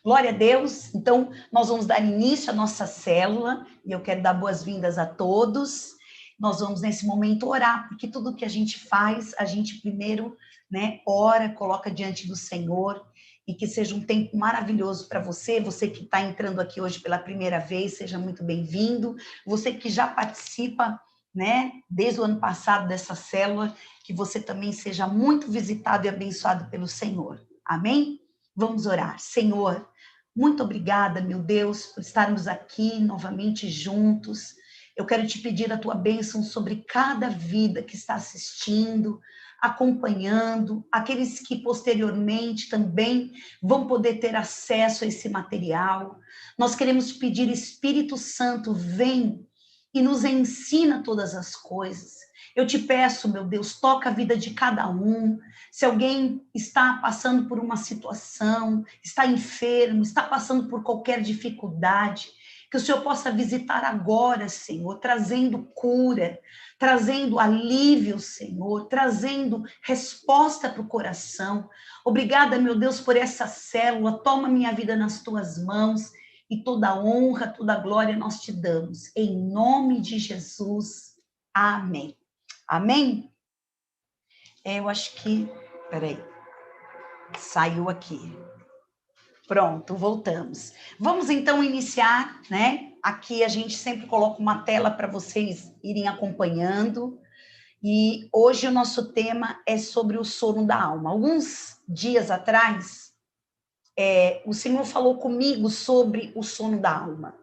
Glória a Deus. Então, nós vamos dar início à nossa célula, e eu quero dar boas-vindas a todos. Nós vamos, nesse momento, orar, porque tudo que a gente faz, a gente primeiro, ora, coloca diante do Senhor, e que seja um tempo maravilhoso para você. Você que está entrando aqui hoje pela primeira vez, seja muito bem-vindo. Você que já participa, desde o ano passado dessa célula, que você também seja muito visitado e abençoado pelo Senhor. Amém? Vamos orar. Senhor, muito obrigada, meu Deus, por estarmos aqui novamente juntos. Eu quero te pedir a tua bênção sobre cada vida que está assistindo, acompanhando, aqueles que posteriormente também vão poder ter acesso a esse material. Nós queremos pedir, Espírito Santo, vem e nos ensina todas as coisas. Eu te peço, meu Deus, toca a vida de cada um. Se alguém está passando por uma situação, está enfermo, está passando por qualquer dificuldade, que o Senhor possa visitar agora, Senhor, trazendo cura, trazendo alívio, Senhor, trazendo resposta para o coração. Obrigada, meu Deus, por essa célula. Toma minha vida nas tuas mãos e toda honra, toda glória nós te damos. Em nome de Jesus. Amém. Amém? Eu acho que... Peraí. Saiu aqui. Pronto, voltamos. Vamos então iniciar, Aqui a gente sempre coloca uma tela para vocês irem acompanhando. E hoje o nosso tema é sobre o sono da alma. Alguns dias atrás, o Senhor falou comigo sobre o sono da alma.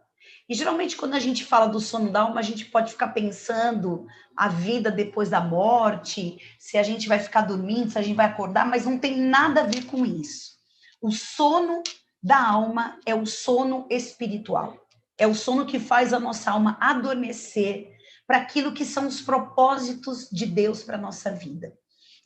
E geralmente quando a gente fala do sono da alma, a gente pode ficar pensando a vida depois da morte, se a gente vai ficar dormindo, se a gente vai acordar, mas não tem nada a ver com isso. O sono da alma é o sono espiritual. É o sono que faz a nossa alma adormecer para aquilo que são os propósitos de Deus para a nossa vida.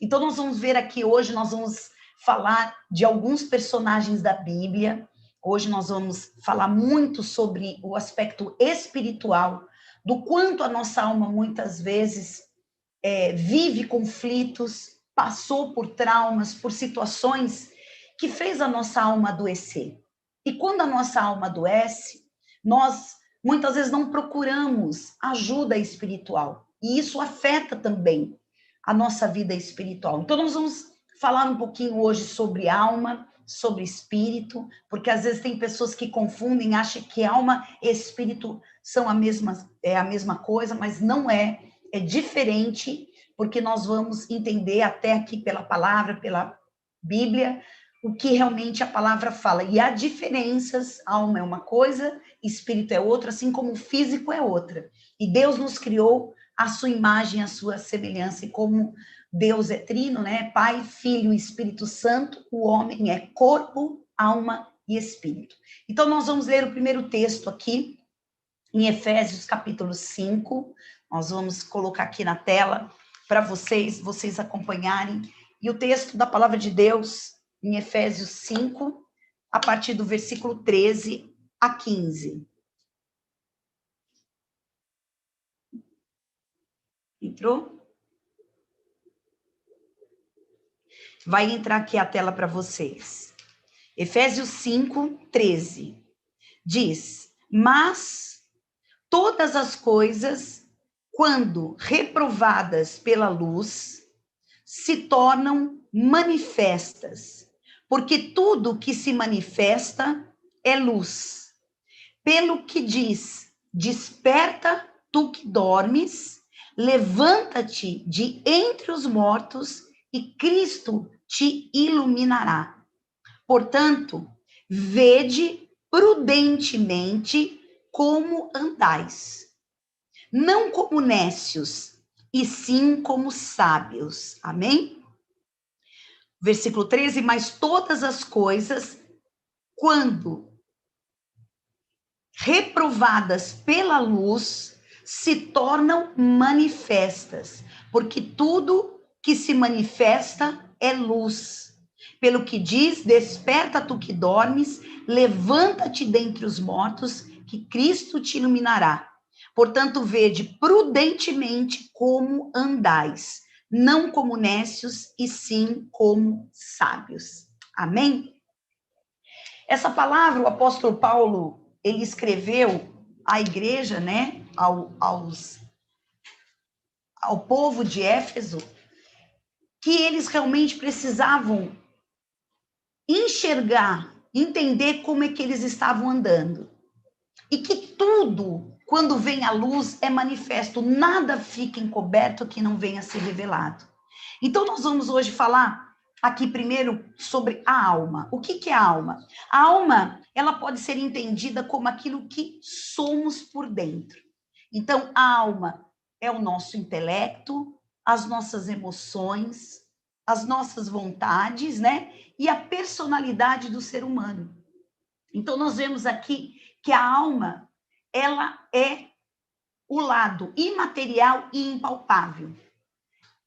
Então nós vamos ver aqui hoje, nós vamos falar de alguns personagens da Bíblia. Hoje nós vamos falar muito sobre o aspecto espiritual, do quanto a nossa alma muitas vezes vive conflitos, passou por traumas, por situações que fez a nossa alma adoecer. E quando a nossa alma adoece, nós muitas vezes não procuramos ajuda espiritual. E isso afeta também a nossa vida espiritual. Então nós vamos falar um pouquinho hoje sobre alma, sobre espírito, porque às vezes tem pessoas que confundem, acham que alma e espírito são a mesma coisa, mas não é, é diferente, porque nós vamos entender até aqui pela palavra, pela Bíblia, o que realmente a palavra fala. E há diferenças, alma é uma coisa, espírito é outra, assim como o físico é outra. E Deus nos criou a sua imagem, a sua semelhança, e como Deus é trino, Pai, Filho e Espírito Santo, o homem é corpo, alma e espírito. Então, nós vamos ler o primeiro texto aqui, em Efésios capítulo 5, nós vamos colocar aqui na tela, para vocês acompanharem, e o texto da palavra de Deus, em Efésios 5, a partir do versículo 13 a 15. Entrou? Vai entrar aqui a tela para vocês. Efésios 5, 13. Diz: mas todas as coisas, quando reprovadas pela luz, se tornam manifestas, porque tudo que se manifesta é luz. Pelo que diz: desperta, tu que dormes, levanta-te de entre os mortos e Cristo te iluminará. Portanto, vede prudentemente como andais, não como nécios, e sim como sábios. Amém? Versículo 13, mas todas as coisas, quando reprovadas pela luz, se tornam manifestas, porque tudo que se manifesta é luz. Pelo que diz: desperta tu que dormes, levanta-te dentre os mortos, que Cristo te iluminará. Portanto, vede prudentemente como andais, não como nécios, e sim como sábios. Amém? Essa palavra, o apóstolo Paulo, ele escreveu à igreja, né, ao povo de Éfeso, que eles realmente precisavam enxergar, entender como é que eles estavam andando. E que tudo, quando vem à luz, é manifesto, nada fica encoberto que não venha a ser revelado. Então, nós vamos hoje falar aqui primeiro sobre a alma. O que é a alma? A alma, ela pode ser entendida como aquilo que somos por dentro. Então, a alma é o nosso intelecto, as nossas emoções, as nossas vontades, né? E a personalidade do ser humano. Então, nós vemos aqui que a alma, ela é o lado imaterial e impalpável.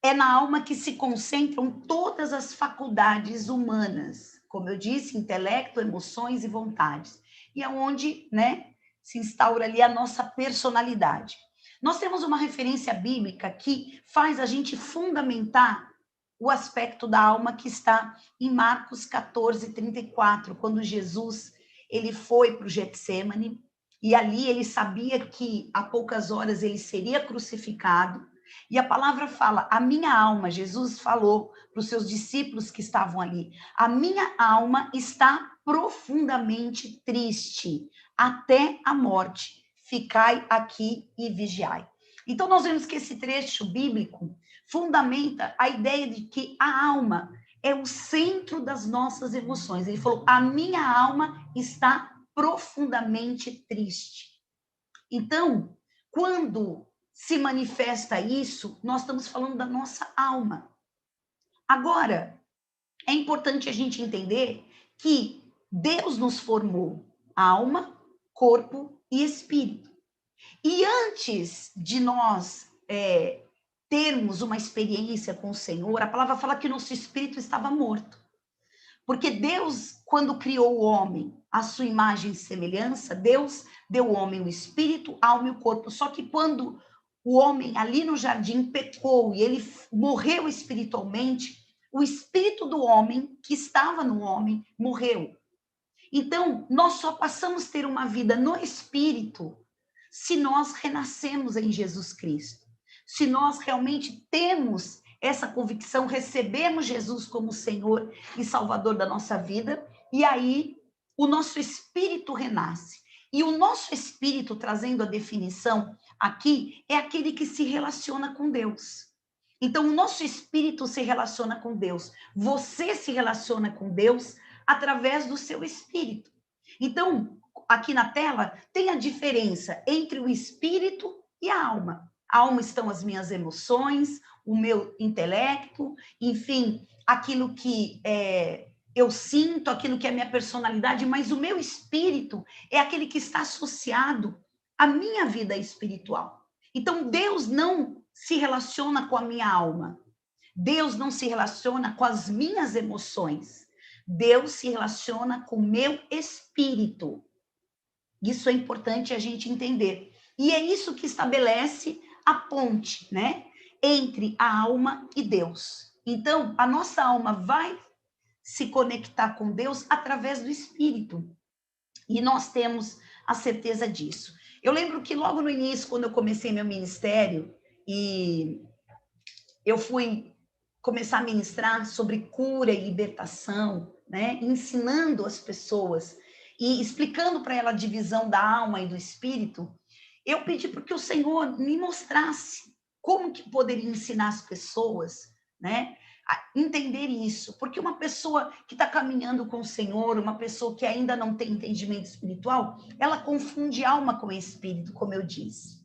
É na alma que se concentram todas as faculdades humanas, como eu disse, intelecto, emoções e vontades. E é onde, né, se instaura ali a nossa personalidade. Nós temos uma referência bíblica que faz a gente fundamentar o aspecto da alma que está em Marcos 14, 34, quando Jesus ele foi para o Getsêmani, e ali ele sabia que a poucas horas ele seria crucificado, e a palavra fala, a minha alma, Jesus falou para os seus discípulos que estavam ali, a minha alma está profundamente triste, até a morte, ficai aqui e vigiai. Então nós vemos que esse trecho bíblico fundamenta a ideia de que a alma é o centro das nossas emoções. Ele falou, a minha alma está profundamente triste. Então, quando se manifesta isso, nós estamos falando da nossa alma. Agora, é importante a gente entender que Deus nos formou alma, corpo e espírito. E antes de nós termos uma experiência com o Senhor, a palavra fala que nosso espírito estava morto. Porque Deus, quando criou o homem, à sua imagem e semelhança, Deus deu ao homem o espírito, a alma e o corpo. Só que quando o homem ali no jardim pecou e ele morreu espiritualmente, o espírito do homem que estava no homem morreu. Então, nós só passamos a ter uma vida no espírito se nós renascemos em Jesus Cristo. Se nós realmente temos essa convicção, recebemos Jesus como Senhor e Salvador da nossa vida, e aí o nosso espírito renasce. E o nosso espírito, trazendo a definição aqui, é aquele que se relaciona com Deus. Então, o nosso espírito se relaciona com Deus. Você se relaciona com Deus através do seu espírito. Então, aqui na tela, tem a diferença entre o espírito e a alma. A alma estão as minhas emoções, o meu intelecto, enfim, aquilo que eu sinto, aquilo que é a minha personalidade, mas o meu espírito é aquele que está associado à minha vida espiritual. Então, Deus não se relaciona com a minha alma. Deus não se relaciona com as minhas emoções. Deus se relaciona com o meu espírito. Isso é importante a gente entender. E é isso que estabelece a ponte, né, entre a alma e Deus. Então, a nossa alma vai se conectar com Deus através do espírito. E nós temos a certeza disso. Eu lembro que logo no início, quando eu comecei meu ministério, e eu fui começar a ministrar sobre cura e libertação, né, ensinando as pessoas e explicando para ela a divisão da alma e do espírito, eu pedi para que o Senhor me mostrasse como que poderia ensinar as pessoas, né, a entender isso. Porque uma pessoa que está caminhando com o Senhor, uma pessoa que ainda não tem entendimento espiritual, ela confunde alma com espírito, como eu disse.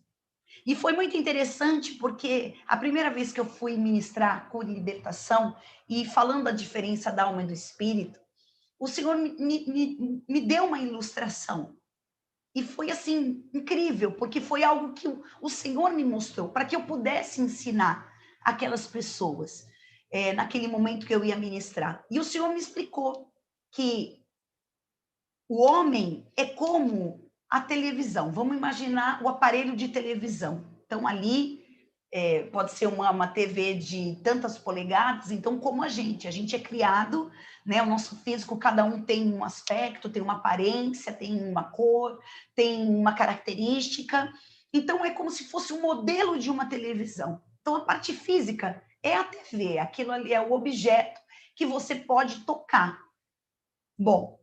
E foi muito interessante porque a primeira vez que eu fui ministrar cura e libertação e falando a diferença da alma e do espírito, o Senhor me deu uma ilustração. E foi assim, incrível, porque foi algo que o Senhor me mostrou, para que eu pudesse ensinar aquelas pessoas, naquele momento que eu ia ministrar. E o Senhor me explicou que o homem é como a televisão. Vamos imaginar o aparelho de televisão. Então, ali pode ser uma TV de tantas polegadas, então como a gente é criado, né, o nosso físico, cada um tem um aspecto, tem uma aparência, tem uma cor, tem uma característica, então é como se fosse um modelo de uma televisão. Então a parte física é a TV, aquilo ali é o objeto que você pode tocar. Bom,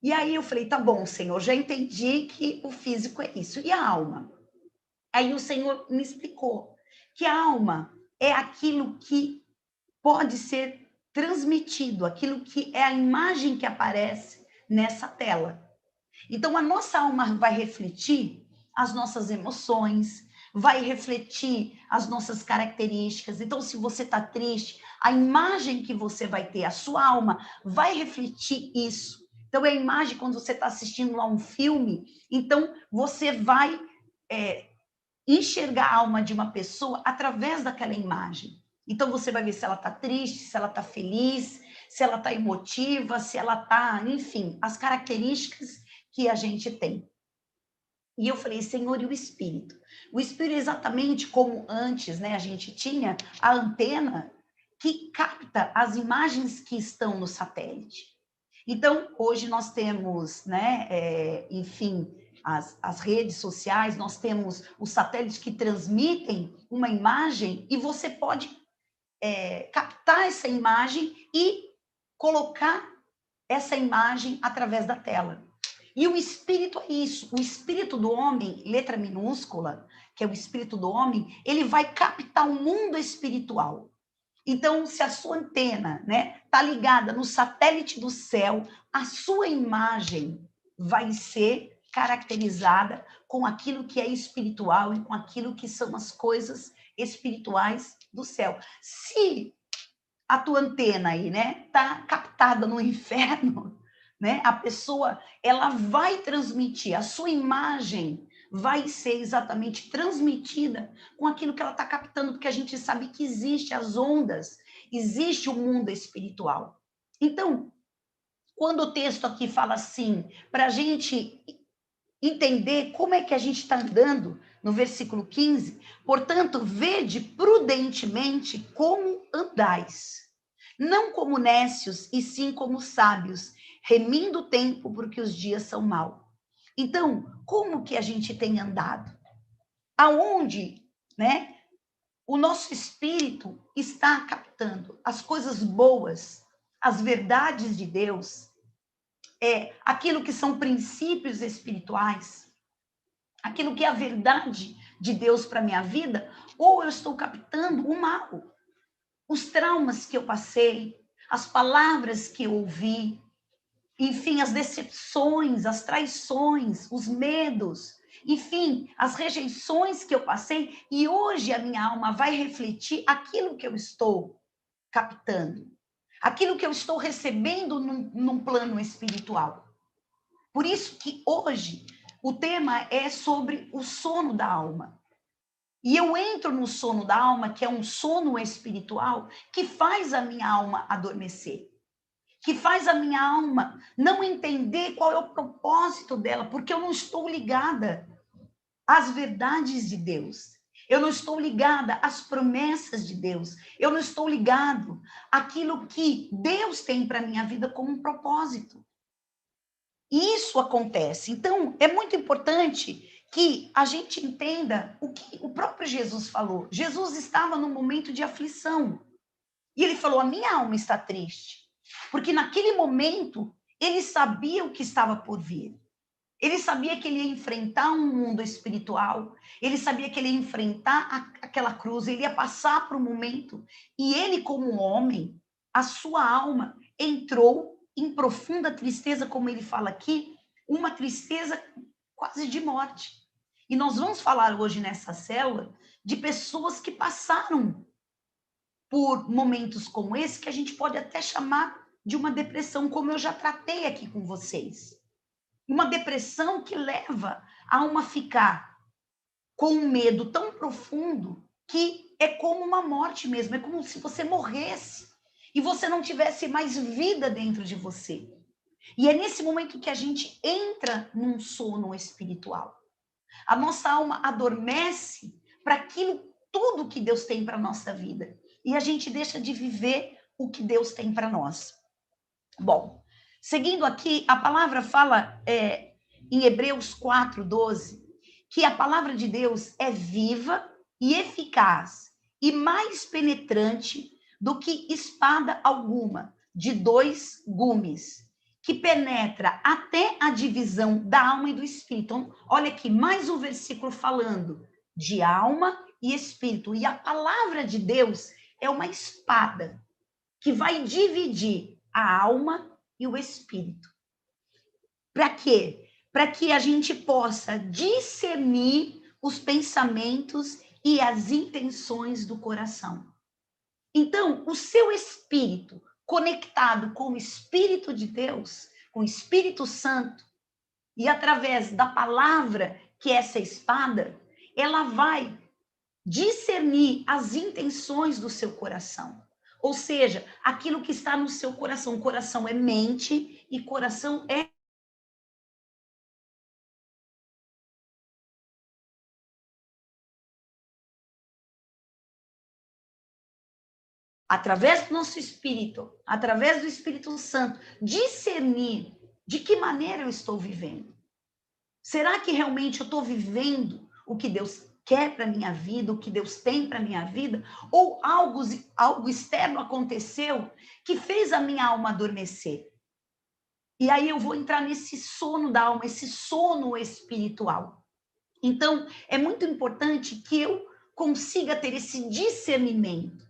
e aí eu falei, tá bom, Senhor, já entendi que o físico é isso. E a alma? Aí o Senhor me explicou que a alma é aquilo que pode ser transmitido, aquilo que é a imagem que aparece nessa tela. Então, a nossa alma vai refletir as nossas emoções, vai refletir as nossas características. Então, se você está triste, a imagem que você vai ter, a sua alma, vai refletir isso. Então, é a imagem quando você está assistindo a um filme, então você vai enxergar a alma de uma pessoa através daquela imagem. Então, você vai ver se ela está triste, se ela está feliz, se ela está emotiva, se ela está, enfim, as características que a gente tem. E eu falei, Senhor, e o espírito? O espírito é exatamente como antes, né? A gente tinha a antena que capta as imagens que estão no satélite. Então, hoje nós temos, né, enfim, as redes sociais, nós temos os satélites que transmitem uma imagem e você pode captar essa imagem e colocar essa imagem através da tela. E o espírito é isso. O espírito do homem, letra minúscula, que é o espírito do homem, ele vai captar o mundo espiritual. Então, se a sua antena, né, tá ligada no satélite do céu, a sua imagem vai ser caracterizada com aquilo que é espiritual e com aquilo que são as coisas espirituais do céu. Se a tua antena aí, né, tá captada no inferno, né? A pessoa, ela vai transmitir, a sua imagem vai ser exatamente transmitida com aquilo que ela está captando, porque a gente sabe que existe as ondas, existe o mundo espiritual. Então, quando o texto aqui fala assim, para a gente entender como é que a gente está andando, no versículo 15, portanto, vede prudentemente como andais, não como nécios, e sim como sábios, remindo o tempo, porque os dias são maus. Então, como que a gente tem andado? Aonde, né, o nosso espírito está captando as coisas boas, as verdades de Deus, aquilo que são princípios espirituais, aquilo que é a verdade de Deus para minha vida, ou eu estou captando o mal, os traumas que eu passei, as palavras que eu ouvi, enfim, as decepções, as traições, os medos, enfim, as rejeições que eu passei, e hoje a minha alma vai refletir aquilo que eu estou captando, aquilo que eu estou recebendo num plano espiritual. Por isso que hoje o tema é sobre o sono da alma. E eu entro no sono da alma, que é um sono espiritual, que faz a minha alma adormecer, que faz a minha alma não entender qual é o propósito dela, porque eu não estou ligada às verdades de Deus. Eu não estou ligada às promessas de Deus. Eu não estou ligado àquilo que Deus tem para minha vida como um propósito. E isso acontece. Então, é muito importante que a gente entenda o que o próprio Jesus falou. Jesus estava num momento de aflição. E ele falou: a minha alma está triste. Porque naquele momento, ele sabia o que estava por vir. Ele sabia que ele ia enfrentar um mundo espiritual. Ele sabia que ele ia enfrentar aquela cruz. Ele ia passar por um momento. E ele, como homem, a sua alma entrou em profunda tristeza, como ele fala aqui, uma tristeza quase de morte. E nós vamos falar hoje nessa célula de pessoas que passaram por momentos como esse, que a gente pode até chamar de uma depressão, como eu já tratei aqui com vocês. Uma depressão que leva a uma ficar com um medo tão profundo que é como uma morte mesmo, é como se você morresse e você não tivesse mais vida dentro de você. E é nesse momento que a gente entra num sono espiritual. A nossa alma adormece para aquilo tudo que Deus tem para a nossa vida. E a gente deixa de viver o que Deus tem para nós. Bom, seguindo aqui, a palavra fala em Hebreus 4:12, que a palavra de Deus é viva e eficaz e mais penetrante do que espada alguma, de 2 gumes, que penetra até a divisão da alma e do espírito. Então, olha aqui, mais um versículo falando de alma e espírito. E a palavra de Deus é uma espada que vai dividir a alma e o espírito. Para quê? Para que a gente possa discernir os pensamentos e as intenções do coração. Então, o seu espírito conectado com o Espírito de Deus, com o Espírito Santo, e através da palavra, que é essa espada, ela vai discernir as intenções do seu coração. Ou seja, aquilo que está no seu coração. Coração é mente e coração é... Através do nosso espírito, através do Espírito Santo, discernir de que maneira eu estou vivendo. Será que realmente eu estou vivendo o que Deus quer para a minha vida, o que Deus tem para a minha vida? Ou algo externo aconteceu que fez a minha alma adormecer? E aí eu vou entrar nesse sono da alma, esse sono espiritual. Então, é muito importante que eu consiga ter esse discernimento.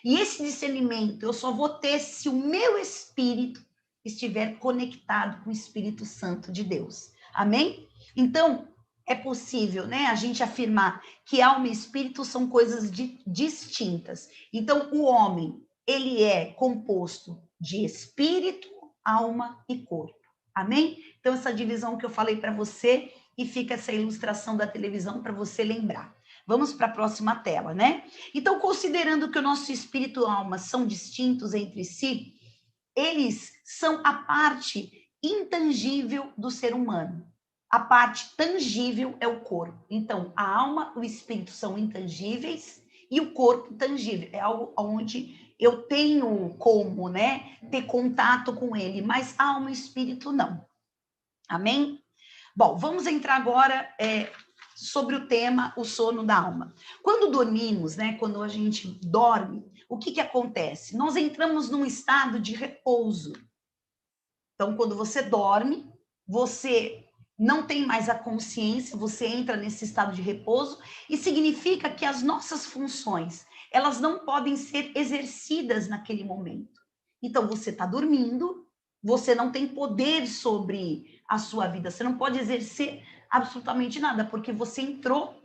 E esse discernimento eu só vou ter se o meu espírito estiver conectado com o Espírito Santo de Deus. Amém? Então, é possível, né, a gente afirmar que alma e espírito são coisas distintas. Então, o homem, ele é composto de espírito, alma e corpo. Amém? Então, essa divisão que eu falei para você, e fica essa ilustração da televisão para você lembrar. Vamos para a próxima tela, né? Então, considerando que o nosso espírito e alma são distintos entre si, eles são a parte intangível do ser humano. A parte tangível é o corpo. Então, a alma e o espírito são intangíveis e o corpo tangível. É algo onde eu tenho como, né, ter contato com ele, mas alma e espírito não. Amém? Bom, vamos entrar agora sobre o tema, o sono da alma. Quando dormimos, né, quando a gente dorme, o que acontece? Nós entramos num estado de repouso. Então, quando você dorme, você não tem mais a consciência, você entra nesse estado de repouso, e significa que as nossas funções, elas não podem ser exercidas naquele momento. Então, você está dormindo, você não tem poder sobre a sua vida, você não pode exercer absolutamente nada, porque você entrou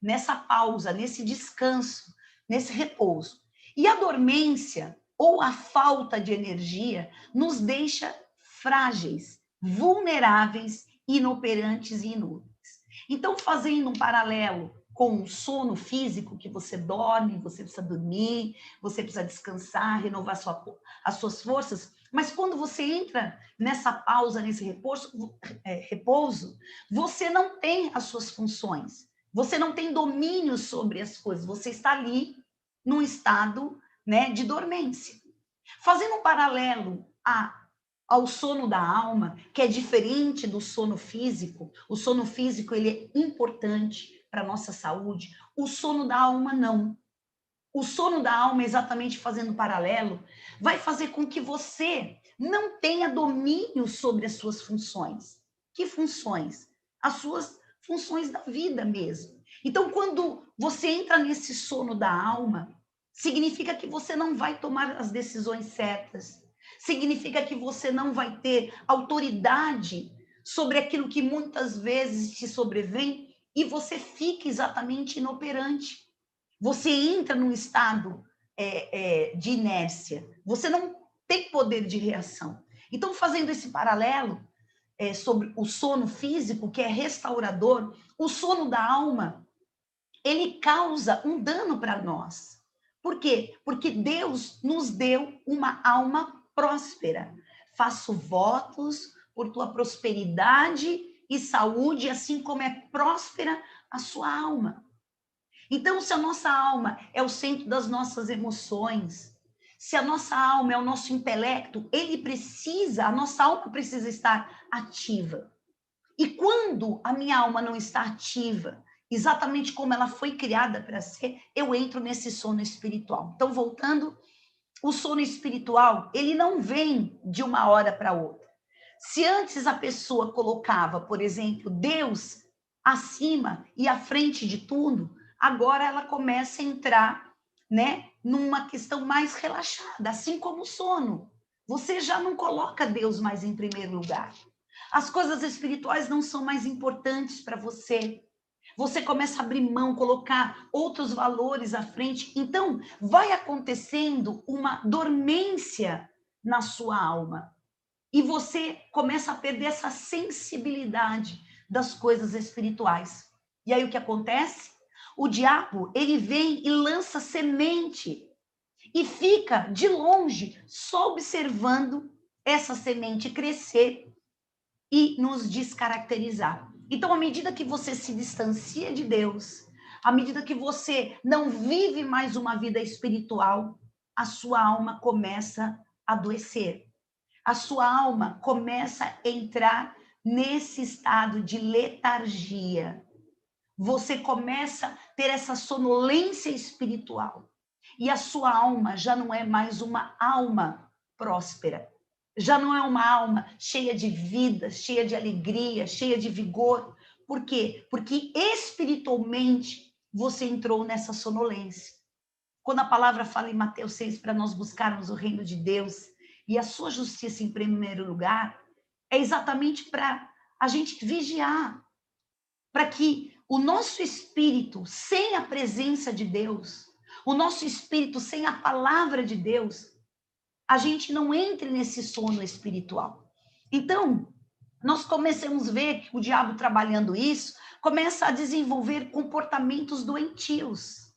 nessa pausa, nesse descanso, nesse repouso. E a dormência ou a falta de energia nos deixa frágeis, vulneráveis, inoperantes e inúteis. Então, fazendo um paralelo com o sono físico, que você dorme, você precisa dormir, você precisa descansar, renovar as suas forças, mas quando você entra nessa pausa, nesse repouso, você não tem as suas funções, você não tem domínio sobre as coisas, você está ali num estado, né, de dormência. Fazendo um paralelo ao sono da alma, que é diferente do sono físico, o sono físico ele é importante para a nossa saúde, o sono da alma não. O sono da alma, exatamente fazendo paralelo, vai fazer com que você não tenha domínio sobre as suas funções. Que funções? As suas funções da vida mesmo. Então, quando você entra nesse sono da alma, significa que você não vai tomar as decisões certas. Significa que você não vai ter autoridade sobre aquilo que muitas vezes te sobrevém e você fica exatamente inoperante. Você entra num estado de inércia, você não tem poder de reação. Então, fazendo esse paralelo sobre o sono físico, que é restaurador, o sono da alma, ele causa um dano para nós. Por quê? Porque Deus nos deu uma alma próspera. Faço votos por tua prosperidade e saúde, assim como é próspera a sua alma. Então, se a nossa alma é o centro das nossas emoções, se a nossa alma é o nosso intelecto, a nossa alma precisa estar ativa. E quando a minha alma não está ativa, exatamente como ela foi criada para ser, eu entro nesse sono espiritual. Então, voltando, o sono espiritual, ele não vem de uma hora para outra. Se antes a pessoa colocava, por exemplo, Deus acima e à frente de tudo, agora ela começa a entrar, né, numa questão mais relaxada, assim como o sono. Você já não coloca Deus mais em primeiro lugar. As coisas espirituais não são mais importantes para você. Você começa a abrir mão, colocar outros valores à frente. Então, vai acontecendo uma dormência na sua alma. E você começa a perder essa sensibilidade das coisas espirituais. E aí o que acontece? O diabo, ele vem e lança semente e fica de longe só observando essa semente crescer e nos descaracterizar. Então, à medida que você se distancia de Deus, à medida que você não vive mais uma vida espiritual, a sua alma começa a adoecer. A sua alma começa a entrar nesse estado de letargia. Você começa a ter essa sonolência espiritual. E a sua alma já não é mais uma alma próspera. Já não é uma alma cheia de vida, cheia de alegria, cheia de vigor. Por quê? Porque espiritualmente você entrou nessa sonolência. Quando a palavra fala em Mateus 6 para nós buscarmos o reino de Deus e a sua justiça em primeiro lugar, é exatamente para a gente vigiar, para que o nosso espírito, sem a presença de Deus, o nosso espírito sem a palavra de Deus, a gente não entre nesse sono espiritual. Então, nós começamos a ver que o diabo trabalhando isso, começa a desenvolver comportamentos doentios.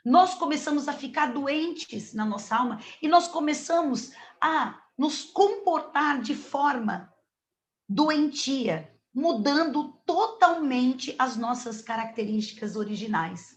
Nós começamos a ficar doentes na nossa alma e nós começamos a nos comportar de forma doentia, mudando totalmente as nossas características originais.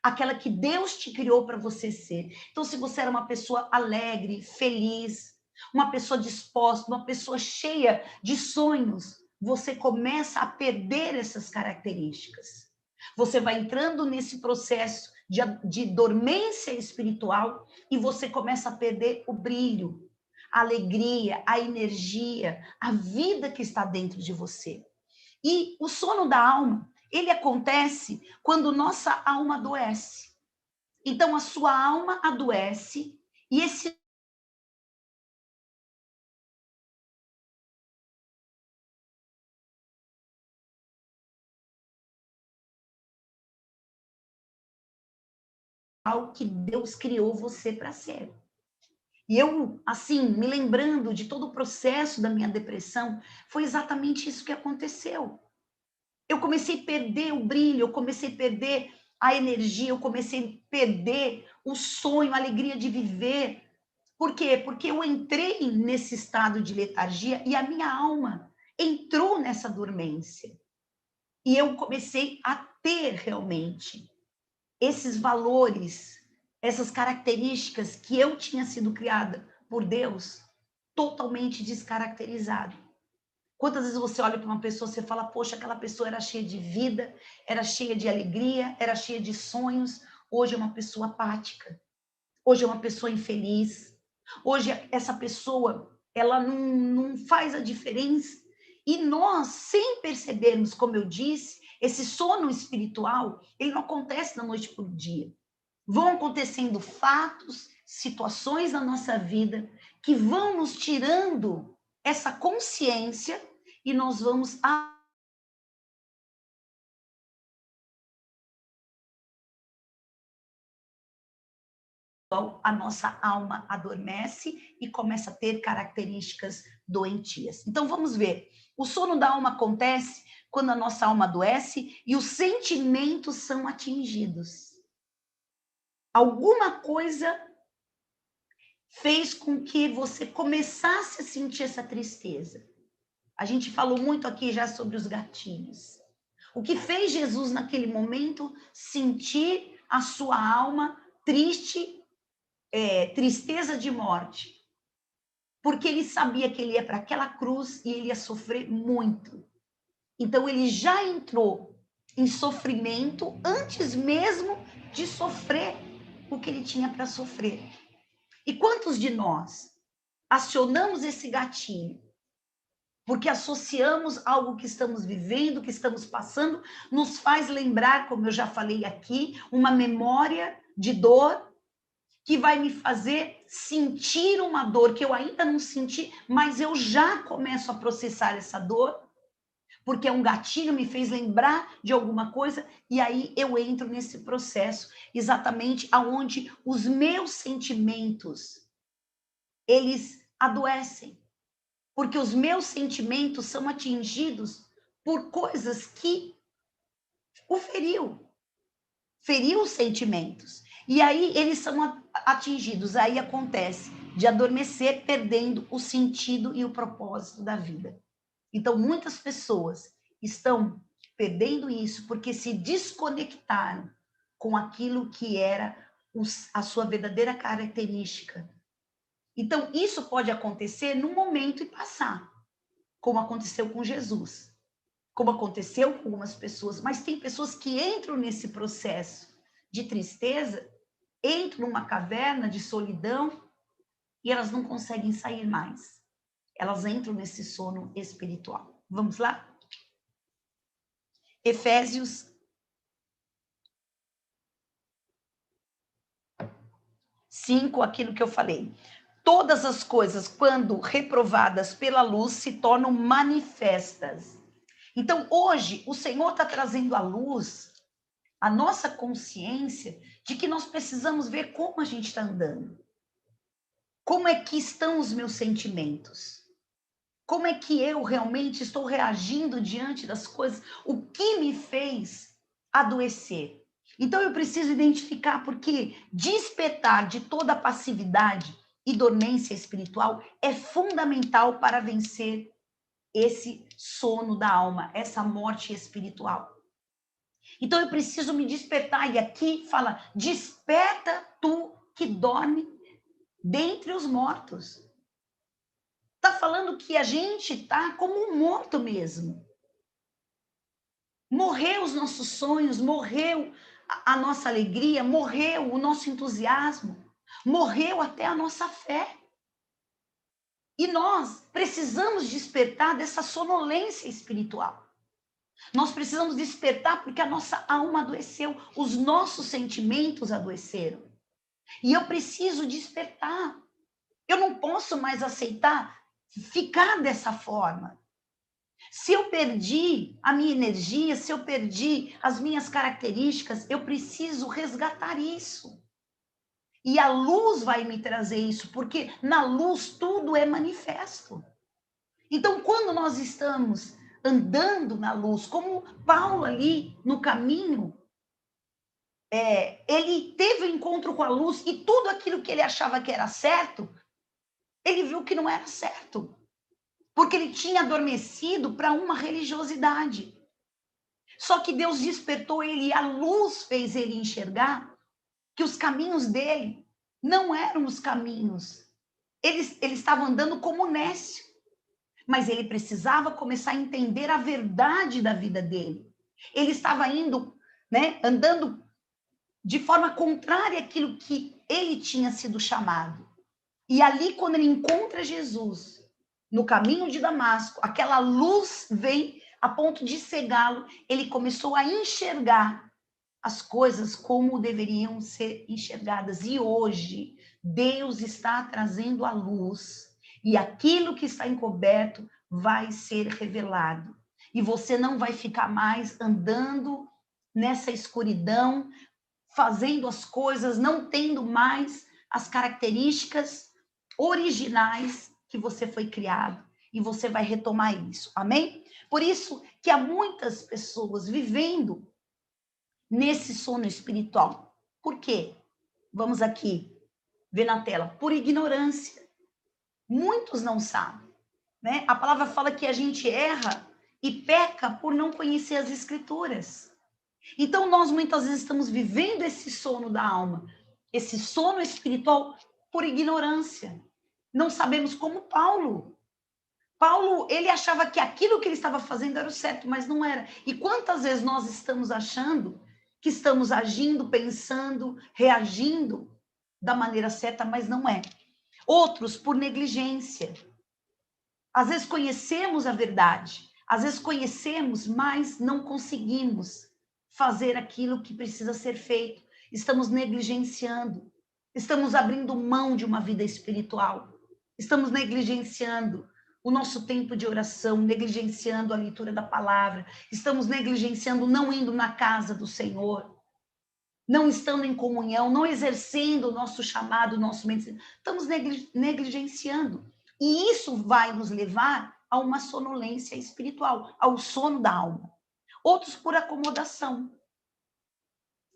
Aquela que Deus te criou para você ser. Então, se você era uma pessoa alegre, feliz, uma pessoa disposta, uma pessoa cheia de sonhos, você começa a perder essas características. Você vai entrando nesse processo de dormência espiritual e você começa a perder o brilho, a alegria, a energia, a vida que está dentro de você. E o sono da alma, ele acontece quando nossa alma adoece. Então, a sua alma adoece e esse é o que Deus criou você para ser. E eu, assim, me lembrando de todo o processo da minha depressão, foi exatamente isso que aconteceu. Eu comecei a perder o brilho, eu comecei a perder a energia, eu comecei a perder o sonho, a alegria de viver. Por quê? Porque eu entrei nesse estado de letargia e a minha alma entrou nessa dormência. E eu comecei a ter realmente esses valores, essas características que eu tinha sido criada por Deus, totalmente descaracterizado. Quantas vezes você olha para uma pessoa e fala, poxa, aquela pessoa era cheia de vida, era cheia de alegria, era cheia de sonhos, hoje é uma pessoa apática, hoje é uma pessoa infeliz, hoje essa pessoa, ela não faz a diferença. E nós, sem percebermos, como eu disse, esse sono espiritual, ele não acontece da noite para o dia. Vão acontecendo fatos, situações na nossa vida que vão nos tirando essa consciência e nós vamos a nossa alma adormece e começa a ter características doentias. Então vamos ver. O sono da alma acontece quando a nossa alma adoece e os sentimentos são atingidos. Alguma coisa fez com que você começasse a sentir essa tristeza. A gente falou muito aqui já sobre os gatilhos. O que fez Jesus naquele momento sentir a sua alma triste, tristeza de morte? Porque ele sabia que ele ia para aquela cruz e ele ia sofrer muito. Então ele já entrou em sofrimento antes mesmo de sofrer o que ele tinha para sofrer. E quantos de nós acionamos esse gatilho porque associamos algo que estamos vivendo, que estamos passando, nos faz lembrar, como eu já falei aqui, uma memória de dor que vai me fazer sentir uma dor que eu ainda não senti, mas eu já começo a processar essa dor, porque um gatilho me fez lembrar de alguma coisa, e aí eu entro nesse processo, exatamente aonde os meus sentimentos, eles adoecem. Porque os meus sentimentos são atingidos por coisas que o feriu os sentimentos. E aí eles são atingidos, aí acontece de adormecer, perdendo o sentido e o propósito da vida. Então, muitas pessoas estão perdendo isso porque se desconectaram com aquilo que era a sua verdadeira característica. Então, isso pode acontecer num momento e passar, como aconteceu com Jesus, como aconteceu com algumas pessoas, mas tem pessoas que entram nesse processo de tristeza, entram numa caverna de solidão e elas não conseguem sair mais. Elas entram nesse sono espiritual. Vamos lá? Efésios 5, aquilo que eu falei. Todas as coisas, quando reprovadas pela luz, se tornam manifestas. Então, hoje, o Senhor está trazendo à luz a nossa consciência de que nós precisamos ver como a gente está andando. Como é que estão os meus sentimentos? Como é que eu realmente estou reagindo diante das coisas? O que me fez adoecer? Então, eu preciso identificar, porque despertar de toda a passividade e dormência espiritual é fundamental para vencer esse sono da alma, essa morte espiritual. Então eu preciso me despertar, e aqui fala, desperta tu que dorme dentre os mortos. Está falando que a gente está como um morto mesmo. Morreu os nossos sonhos, morreu a nossa alegria, morreu o nosso entusiasmo, morreu até a nossa fé. E nós precisamos despertar dessa sonolência espiritual. Nós precisamos despertar porque a nossa alma adoeceu, os nossos sentimentos adoeceram. E eu preciso despertar. Eu não posso mais aceitar ficar dessa forma. Se eu perdi a minha energia, se eu perdi as minhas características, eu preciso resgatar isso. E a luz vai me trazer isso, porque na luz tudo é manifesto. Então, quando nós estamos andando na luz, como Paulo ali no caminho, ele teve um encontro com a luz e tudo aquilo que ele achava que era certo, ele viu que não era certo, porque ele tinha adormecido para uma religiosidade. Só que Deus despertou ele e a luz fez ele enxergar que os caminhos dele não eram os caminhos. Ele estava andando como nécio, mas ele precisava começar a entender a verdade da vida dele. Ele estava indo, andando de forma contrária àquilo que ele tinha sido chamado. E ali, quando ele encontra Jesus, no caminho de Damasco, aquela luz vem a ponto de cegá-lo, ele começou a enxergar as coisas como deveriam ser enxergadas. E hoje, Deus está trazendo a luz, e aquilo que está encoberto vai ser revelado. E você não vai ficar mais andando nessa escuridão, fazendo as coisas, não tendo mais as características originais que você foi criado. E você vai retomar isso, amém? Por isso que há muitas pessoas vivendo nesse sono espiritual. Por quê? Vamos aqui ver na tela. Por ignorância. Muitos não sabem, A palavra fala que a gente erra e peca por não conhecer as Escrituras. Então, nós muitas vezes estamos vivendo esse sono da alma, esse sono espiritual por ignorância. Não sabemos, como Paulo. Paulo, ele achava que aquilo que ele estava fazendo era o certo, mas não era. E quantas vezes nós estamos achando que estamos agindo, pensando, reagindo da maneira certa, mas não é. Outros por negligência. Às vezes conhecemos a verdade, às vezes conhecemos, mas não conseguimos fazer aquilo que precisa ser feito. Estamos negligenciando, estamos abrindo mão de uma vida espiritual, estamos negligenciando o nosso tempo de oração, negligenciando a leitura da palavra, estamos negligenciando não indo na casa do Senhor, não estando em comunhão, não exercendo o nosso chamado, o nosso ministério, estamos negligenciando. E isso vai nos levar a uma sonolência espiritual, ao sono da alma. Outros por acomodação.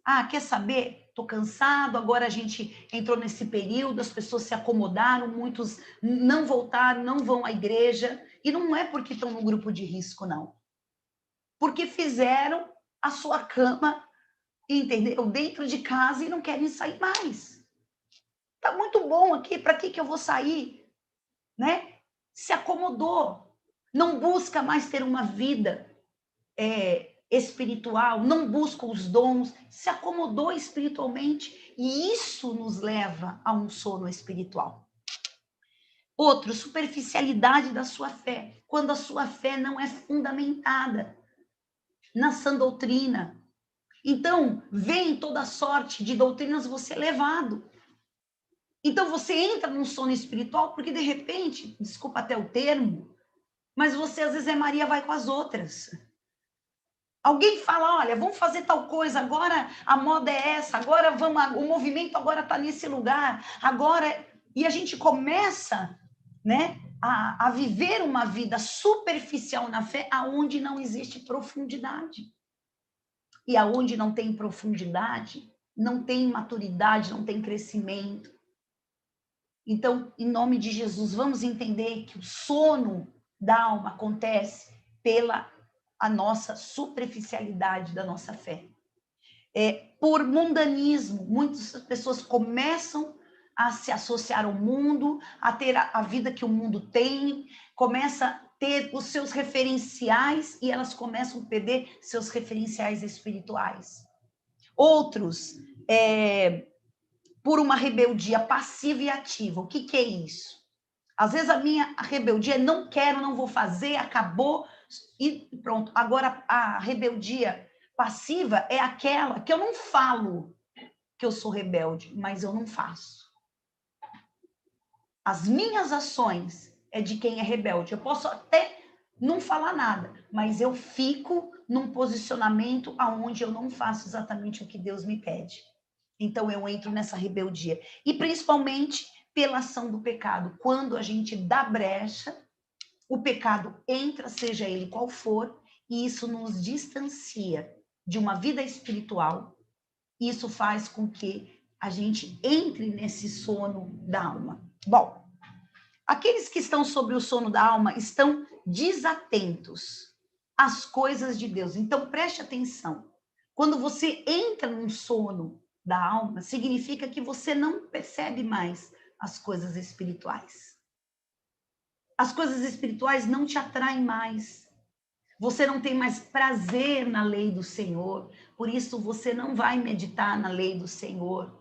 Ah, quer saber? Estou cansado, agora a gente entrou nesse período, as pessoas se acomodaram, muitos não voltaram, não vão à igreja, e não é porque estão no grupo de risco, não. Porque fizeram a sua cama, entendeu? Dentro de casa e não querem sair mais. Tá muito bom aqui, para que eu vou sair? Né? Se acomodou, não busca mais ter uma vida espiritual, não busca os dons, se acomodou espiritualmente, e isso nos leva a um sono espiritual. Outro, superficialidade da sua fé, quando a sua fé não é fundamentada na sã doutrina. Então, vem toda sorte de doutrinas você é levado. Então, você entra num sono espiritual porque, de repente, desculpa até o termo, mas você, às vezes, é Maria, vai com as outras. Alguém fala, olha, vamos fazer tal coisa, agora a moda é essa, agora vamos, o movimento agora está nesse lugar, agora... E a gente começa, né, a viver uma vida superficial na fé, aonde não existe profundidade. E aonde não tem profundidade, não tem maturidade, não tem crescimento. Então, em nome de Jesus, vamos entender que o sono da alma acontece pela a nossa superficialidade da nossa fé. Por mundanismo, muitas pessoas começam a se associar ao mundo, a ter a vida que o mundo tem, começa a ter os seus referenciais e elas começam a perder seus referenciais espirituais. Outros, por uma rebeldia passiva e ativa. O que é isso? Às vezes a minha rebeldia é não quero, não vou fazer, acabou e pronto. Agora a rebeldia passiva é aquela que eu não falo que eu sou rebelde, mas eu não faço. As minhas ações é de quem é rebelde. Eu posso até não falar nada, mas eu fico num posicionamento aonde eu não faço exatamente o que Deus me pede. Então, eu entro nessa rebeldia. E, principalmente, pela ação do pecado. Quando a gente dá brecha, o pecado entra, seja ele qual for, e isso nos distancia de uma vida espiritual. Isso faz com que a gente entre nesse sono da alma. Bom, aqueles que estão sobre o sono da alma estão desatentos às coisas de Deus. Então, preste atenção. Quando você entra num sono da alma, significa que você não percebe mais as coisas espirituais. As coisas espirituais não te atraem mais. Você não tem mais prazer na lei do Senhor, por isso você não vai meditar na lei do Senhor.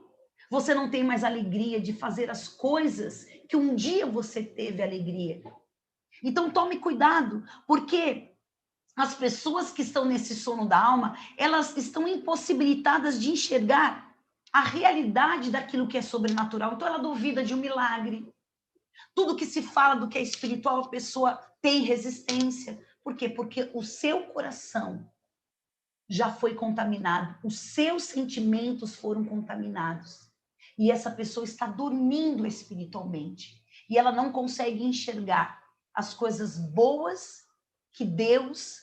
Você não tem mais alegria de fazer as coisas que um dia você teve alegria. Então tome cuidado, porque as pessoas que estão nesse sono da alma, elas estão impossibilitadas de enxergar a realidade daquilo que é sobrenatural. Então ela duvida de um milagre. Tudo que se fala do que é espiritual, a pessoa tem resistência. Por quê? Porque o seu coração já foi contaminado, os seus sentimentos foram contaminados. E essa pessoa está dormindo espiritualmente. E ela não consegue enxergar as coisas boas que Deus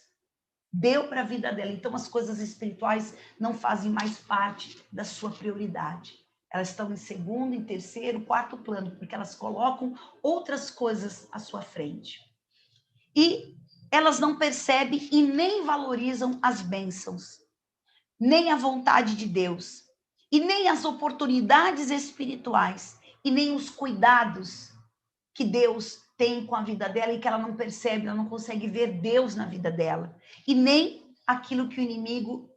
deu para a vida dela. Então, as coisas espirituais não fazem mais parte da sua prioridade. Elas estão em segundo, em terceiro, quarto plano, porque elas colocam outras coisas à sua frente. E elas não percebem e nem valorizam as bênçãos, nem a vontade de Deus, e nem as oportunidades espirituais, e nem os cuidados que Deus tem com a vida dela e que ela não percebe, ela não consegue ver Deus na vida dela, e nem aquilo que o inimigo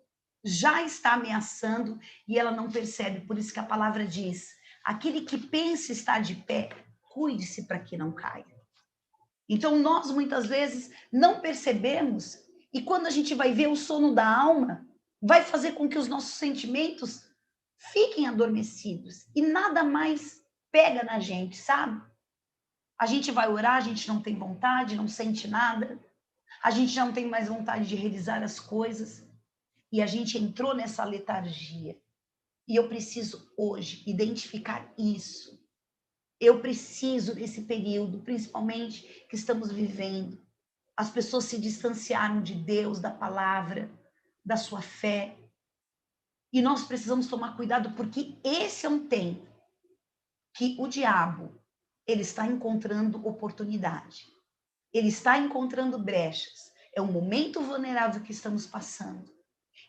já está ameaçando e ela não percebe. Por isso que a palavra diz: aquele que pensa estar de pé, cuide-se para que não caia. Então, nós muitas vezes não percebemos, e quando a gente vai ver o sono da alma, vai fazer com que os nossos sentimentos fiquem adormecidos e nada mais pega na gente, sabe? A gente vai orar, a gente não tem vontade, não sente nada, a gente já não tem mais vontade de realizar as coisas, e a gente entrou nessa letargia. E eu preciso hoje identificar isso. Eu preciso, nesse período, principalmente que estamos vivendo, as pessoas se distanciaram de Deus, da palavra, da sua fé. E nós precisamos tomar cuidado, porque esse é um tempo que o diabo, ele está encontrando oportunidade. Ele está encontrando brechas. É um momento vulnerável que estamos passando.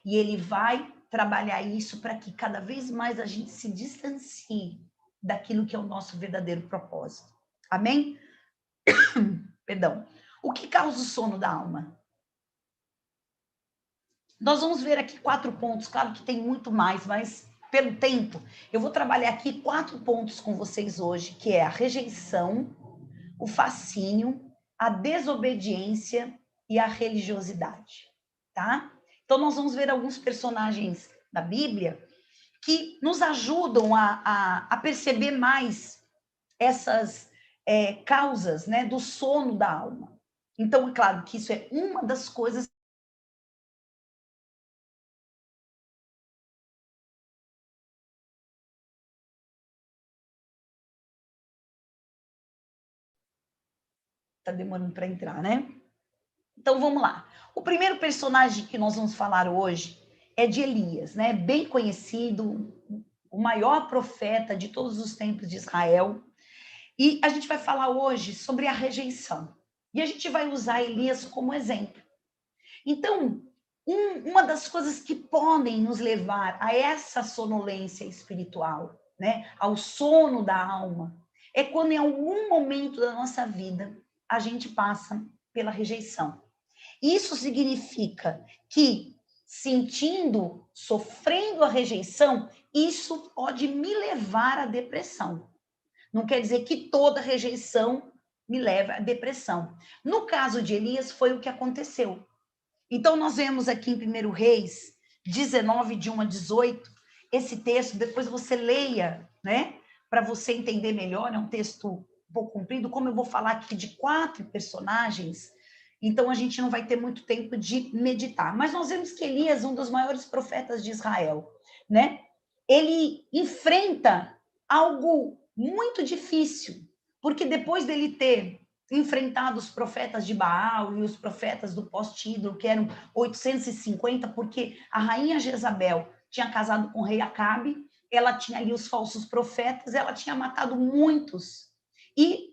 E ele vai trabalhar isso para que cada vez mais a gente se distancie daquilo que é o nosso verdadeiro propósito. Amém? Perdão. O que causa o sono da alma? Nós vamos ver aqui 4 pontos, claro que tem muito mais, mas pelo tempo, eu vou trabalhar aqui 4 pontos com vocês hoje, que é a rejeição, o fascínio, a desobediência e a religiosidade, tá? Então, nós vamos ver alguns personagens da Bíblia que nos ajudam a perceber mais essas causas, né, do sono da alma. Então, é claro que isso é uma das coisas. Está demorando para entrar, né? Então, vamos lá. O primeiro personagem que nós vamos falar hoje é de Elias, né? Bem conhecido, o maior profeta de todos os tempos de Israel. E a gente vai falar hoje sobre a rejeição. E a gente vai usar Elias como exemplo. Então, uma das coisas que podem nos levar a essa sonolência espiritual, né, ao sono da alma, é quando em algum momento da nossa vida a gente passa pela rejeição. Isso significa que, sentindo, sofrendo a rejeição, isso pode me levar à depressão. Não quer dizer que toda rejeição me leva à depressão. No caso de Elias, foi o que aconteceu. Então, nós vemos aqui em 1 Reis 19, de 1 a 18, esse texto, depois você leia, né? Para você entender melhor, é um texto um pouco comprido, como eu vou falar aqui de 4 personagens, então a gente não vai ter muito tempo de meditar. Mas nós vemos que Elias, um dos maiores profetas de Israel, né? Ele enfrenta algo muito difícil, porque depois dele ter enfrentado os profetas de Baal e os profetas do poste-ídolo, que eram 850, porque a rainha Jezabel tinha casado com o rei Acabe, ela tinha ali os falsos profetas, ela tinha matado muitos. E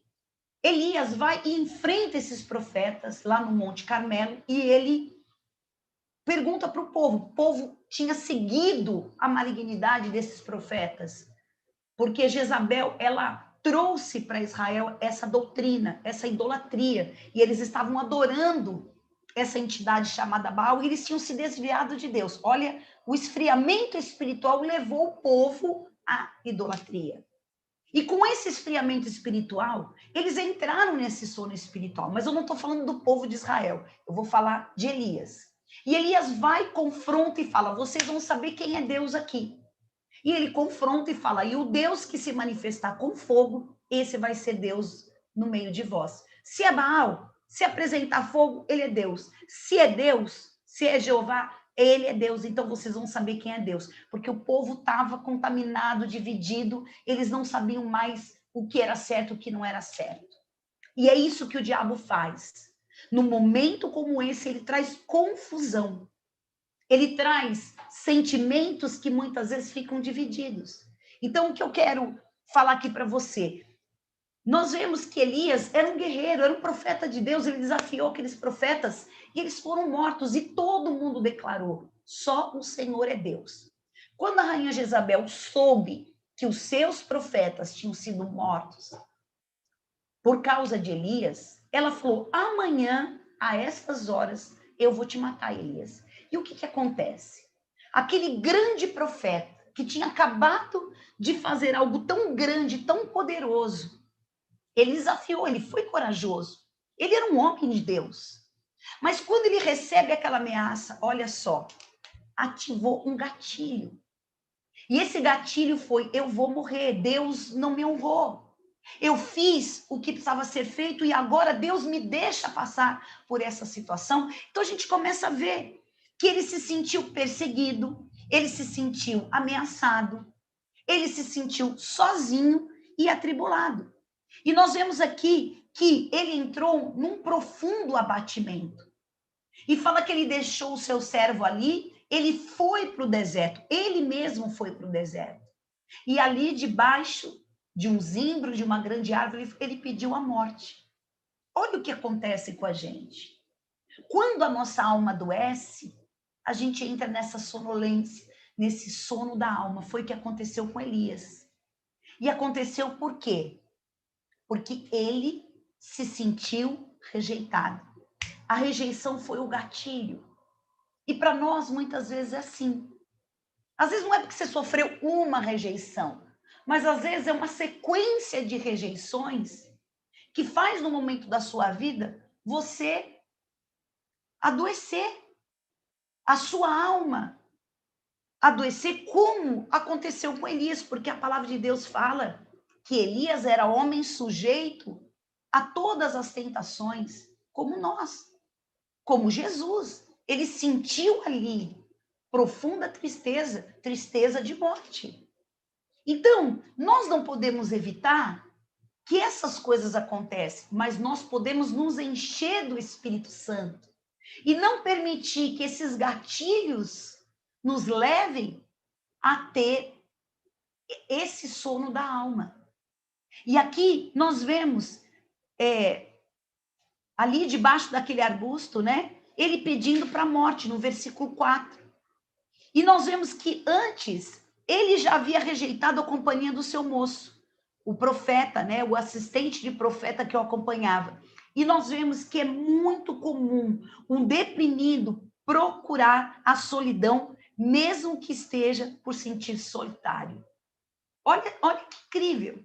Elias vai e enfrenta esses profetas lá no Monte Carmelo, e ele pergunta para o povo tinha seguido a malignidade desses profetas, porque Jezabel, ela trouxe para Israel essa doutrina, essa idolatria, e eles estavam adorando essa entidade chamada Baal, e eles tinham se desviado de Deus. Olha, o esfriamento espiritual levou o povo à idolatria. E com esse esfriamento espiritual, eles entraram nesse sono espiritual. Mas eu não estou falando do povo de Israel, eu vou falar de Elias. E Elias vai, confronta e fala: vocês vão saber quem é Deus aqui. E ele confronta e fala: e o Deus que se manifestar com fogo, esse vai ser Deus no meio de vós. Se é Baal, se apresentar fogo, ele é Deus. Se é Deus, se é Jeová, ele é Deus. Então vocês vão saber quem é Deus. Porque o povo estava contaminado, dividido, eles não sabiam mais o que era certo e o que não era certo. E é isso que o diabo faz. No momento como esse, ele traz confusão. Ele traz sentimentos que muitas vezes ficam divididos. Então, o que eu quero falar aqui para você? Nós vemos que Elias era um guerreiro, era um profeta de Deus, ele desafiou aqueles profetas e eles foram mortos e todo mundo declarou: só o Senhor é Deus. Quando a rainha Jezabel soube que os seus profetas tinham sido mortos por causa de Elias, ela falou: amanhã, a estas horas, eu vou te matar, Elias. E o que, que acontece? Aquele grande profeta que tinha acabado de fazer algo tão grande, tão poderoso, ele desafiou, ele foi corajoso. Ele era um homem de Deus. Mas quando ele recebe aquela ameaça, olha só, ativou um gatilho. E esse gatilho foi: eu vou morrer, Deus não me honrou. Eu fiz o que precisava ser feito e agora Deus me deixa passar por essa situação. Então a gente começa a ver que ele se sentiu perseguido, ele se sentiu ameaçado, ele se sentiu sozinho e atribulado. E nós vemos aqui que ele entrou num profundo abatimento. E fala que ele deixou o seu servo ali, ele foi para o deserto, ele mesmo foi para o deserto. E ali debaixo de um zimbro, de uma grande árvore, ele pediu a morte. Olha o que acontece com a gente. Quando a nossa alma adoece, a gente entra nessa sonolência, nesse sono da alma. Foi o que aconteceu com Elias. E aconteceu por quê? Porque ele se sentiu rejeitado. A rejeição foi o gatilho. E para nós, muitas vezes, é assim. Às vezes não é porque você sofreu uma rejeição, mas às vezes é uma sequência de rejeições que faz no momento da sua vida você adoecer, a sua alma adoecer, como aconteceu com Elias, porque a palavra de Deus fala que Elias era homem sujeito a todas as tentações, como nós, como Jesus. Ele sentiu ali profunda tristeza, tristeza de morte. Então, nós não podemos evitar que essas coisas aconteçam, mas nós podemos nos encher do Espírito Santo e não permitir que esses gatilhos nos levem a ter esse sono da alma. E aqui nós vemos ali debaixo daquele arbusto, né? Ele pedindo para a morte, no versículo 4. E nós vemos que antes ele já havia rejeitado a companhia do seu moço, o profeta, né? O assistente de profeta que o acompanhava. E nós vemos que é muito comum um deprimido procurar a solidão, mesmo que esteja por sentir solitário. Olha que incrível.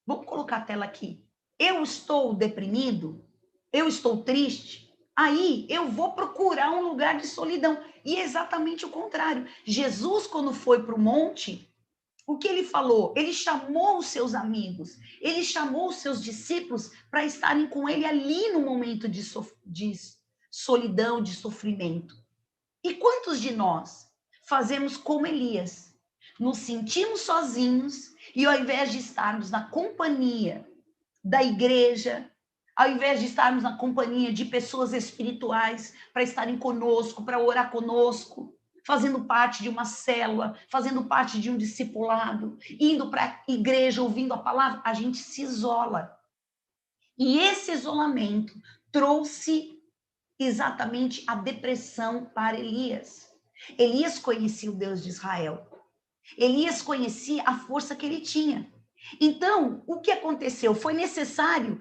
Vamos colocar a tela aqui. Eu estou deprimido, eu estou triste, aí eu vou procurar um lugar de solidão. E é exatamente o contrário. Jesus, quando foi para o monte, o que ele falou? Ele chamou os seus amigos, ele chamou os seus discípulos para estarem com ele ali no momento de solidão, de sofrimento. E quantos de nós fazemos como Elias? Nos sentimos sozinhos e ao invés de estarmos na companhia da igreja, ao invés de estarmos na companhia de pessoas espirituais para estarem conosco, para orar conosco, fazendo parte de uma célula, fazendo parte de um discipulado, indo para a igreja, ouvindo a palavra, a gente se isola. E esse isolamento trouxe exatamente a depressão para Elias. Elias conhecia o Deus de Israel. Elias conhecia a força que ele tinha. Então, o que aconteceu? Foi necessário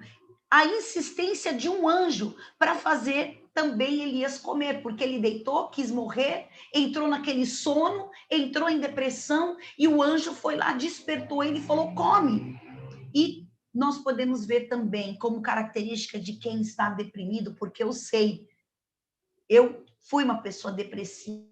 a insistência de um anjo para fazer também Elias comer, porque ele deitou, quis morrer, entrou naquele sono, entrou em depressão, e o anjo foi lá, despertou ele e falou: come. E nós podemos ver também como característica de quem está deprimido, porque eu sei, eu fui uma pessoa depressiva,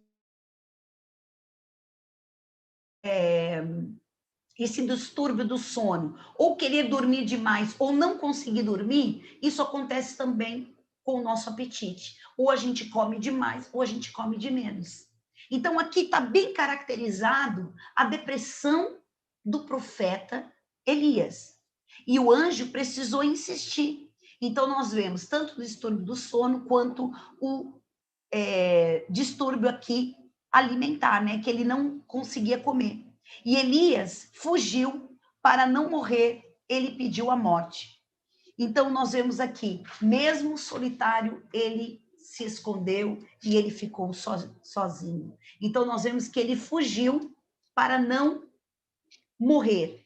esse distúrbio do sono, ou querer dormir demais, ou não conseguir dormir, isso acontece também com o nosso apetite. Ou a gente come demais, ou a gente come de menos. Então, aqui está bem caracterizado a depressão do profeta Elias. E o anjo precisou insistir. Então, nós vemos tanto o distúrbio do sono, quanto o distúrbio aqui alimentar, né? Que ele não conseguia comer. E Elias fugiu para não morrer ele pediu a morte. Então, nós vemos aqui, mesmo solitário, ele se escondeu e ele ficou sozinho. Então, nós vemos que ele fugiu para não morrer.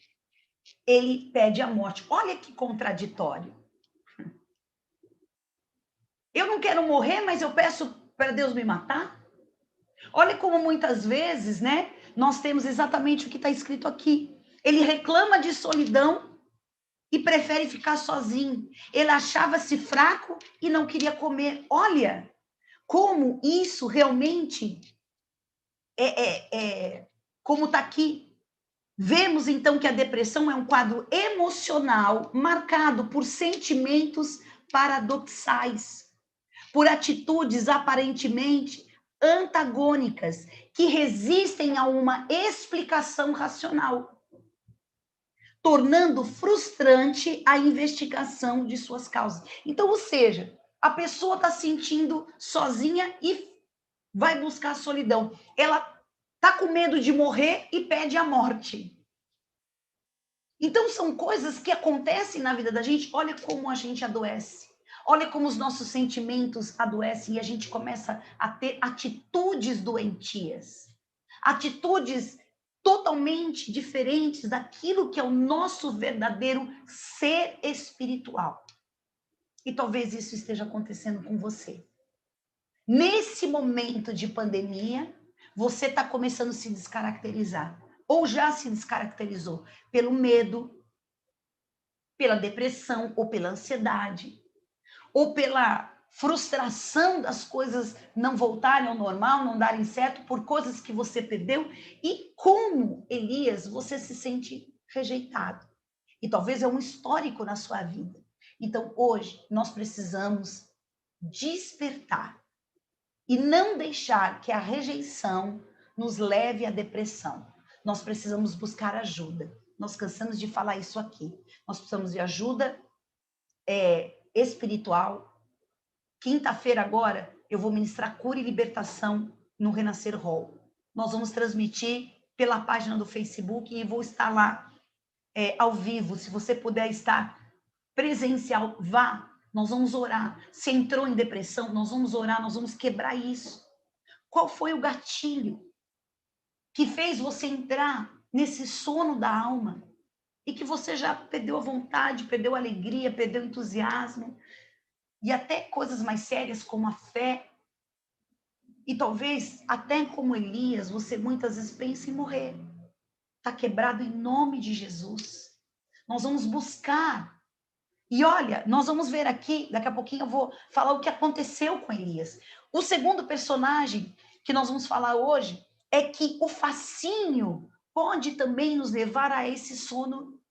Ele pede a morte. Olha que contraditório. Eu não quero morrer, mas eu peço para Deus me matar? Olha como muitas vezes, né, nós temos exatamente o que está escrito aqui. Ele reclama de solidão e prefere ficar sozinho. Ele achava-se fraco e não queria comer. Olha como isso realmente como está aqui. Vemos então que a depressão é um quadro emocional marcado por sentimentos paradoxais, por atitudes aparentemente antagônicas que resistem a uma explicação racional, tornando frustrante a investigação de suas causas. Então, ou seja, a pessoa está sentindo sozinha e vai buscar a solidão. Ela está com medo de morrer e pede a morte. Então, são coisas que acontecem na vida da gente. Olha como a gente adoece. Olha como os nossos sentimentos adoecem e a gente começa a ter atitudes doentias. Atitudes totalmente diferentes daquilo que é o nosso verdadeiro ser espiritual. E talvez isso esteja acontecendo com você. Nesse momento de pandemia, você está começando a se descaracterizar. Ou já se descaracterizou pelo medo, pela depressão, ou pela ansiedade, ou pela frustração das coisas não voltarem ao normal, não darem certo, por coisas que você perdeu. E como, Elias, você se sente rejeitado. E talvez é um histórico na sua vida. Então, hoje, nós precisamos despertar e não deixar que a rejeição nos leve à depressão. Nós precisamos buscar ajuda. Nós cansamos de falar isso aqui. Nós precisamos de ajuda espiritual. Quinta-feira agora, eu vou ministrar cura e libertação no Renascer Hall. Nós vamos transmitir pela página do Facebook e vou estar lá ao vivo. Se você puder estar presencial, vá. Nós vamos orar. Se entrou em depressão, nós vamos orar, nós vamos quebrar isso. Qual foi o gatilho que fez você entrar nesse sono da alma e que você já perdeu a vontade, perdeu a alegria, perdeu o entusiasmo e até coisas mais sérias como a fé? E talvez até como Elias, você muitas vezes pensa em morrer. Está quebrado em nome de Jesus. Nós vamos buscar. E olha, nós vamos ver aqui, daqui a pouquinho eu vou falar o que aconteceu com Elias. O segundo personagem que nós vamos falar hoje é que o fascínio pode também nos levar a esse sono.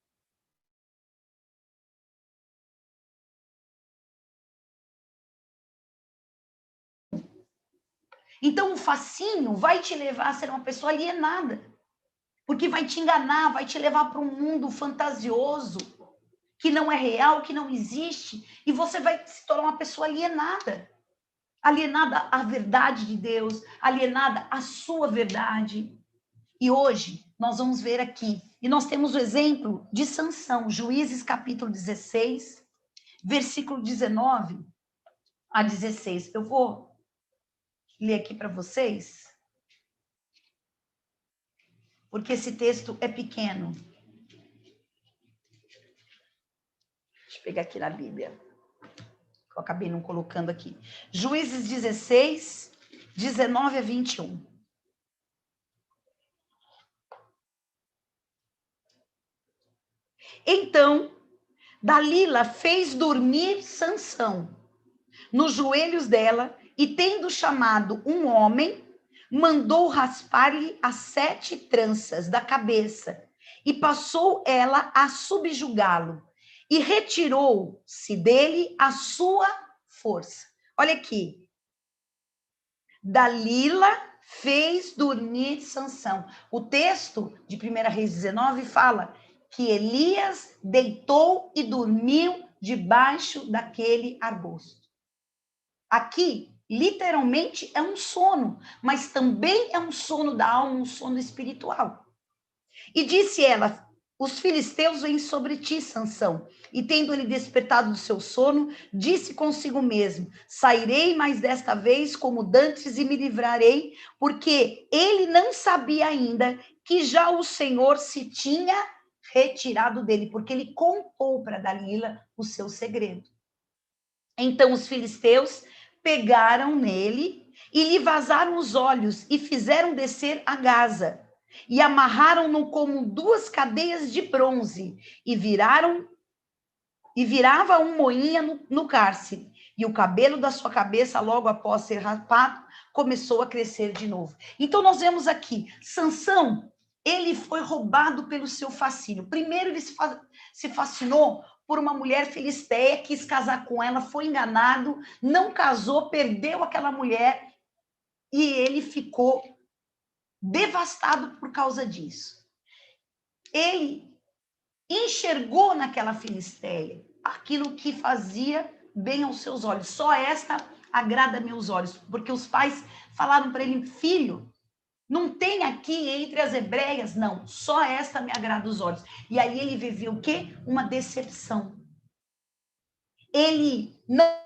Então, o fascínio vai te levar a ser uma pessoa alienada, porque vai te enganar, vai te levar para um mundo fantasioso, que não é real, que não existe, e você vai se tornar uma pessoa alienada. Alienada à verdade de Deus, alienada à sua verdade. E hoje nós vamos ver aqui, e nós temos o exemplo de Sansão, Juízes capítulo 16, versículo 19 a 16. Eu vou ler aqui para vocês, porque esse texto é pequeno. Deixa eu pegar aqui na Bíblia. Eu acabei não colocando aqui. Juízes 16, 19 a 21. Então, Dalila fez dormir Sansão nos joelhos dela e, tendo chamado um homem, mandou raspar-lhe as 7 tranças da cabeça e passou ela a subjugá-lo e retirou-se dele a sua força. Olha aqui. Dalila fez dormir Sansão. O texto de 1 Reis 19 fala que Elias deitou e dormiu debaixo daquele arbusto. Aqui, literalmente, é um sono, mas também é um sono da alma, um sono espiritual. E disse ela, os filisteus vêm sobre ti, Sansão. E tendo ele despertado do seu sono, disse consigo mesmo: sairei mais desta vez como dantes e me livrarei, porque ele não sabia ainda que já o Senhor se tinha retirado dele, porque ele contou para Dalila o seu segredo. Então os filisteus pegaram nele e lhe vazaram os olhos e fizeram descer a Gaza e amarraram-no como duas cadeias de bronze e virava um moinha no cárcere, e o cabelo da sua cabeça, logo após ser rapado, começou a crescer de novo. Então nós vemos aqui, Sansão, ele foi roubado pelo seu fascínio. Primeiro ele se fascinou por uma mulher filisteia, quis casar com ela, foi enganado, não casou, perdeu aquela mulher, e ele ficou devastado por causa disso. Ele enxergou naquela filisteia aquilo que fazia bem aos seus olhos. Só esta agrada meus olhos, porque os pais falaram para ele: filho, não tem aqui entre as hebreias, não, só esta me agrada os olhos. E aí ele viveu o quê? Uma decepção. Ele não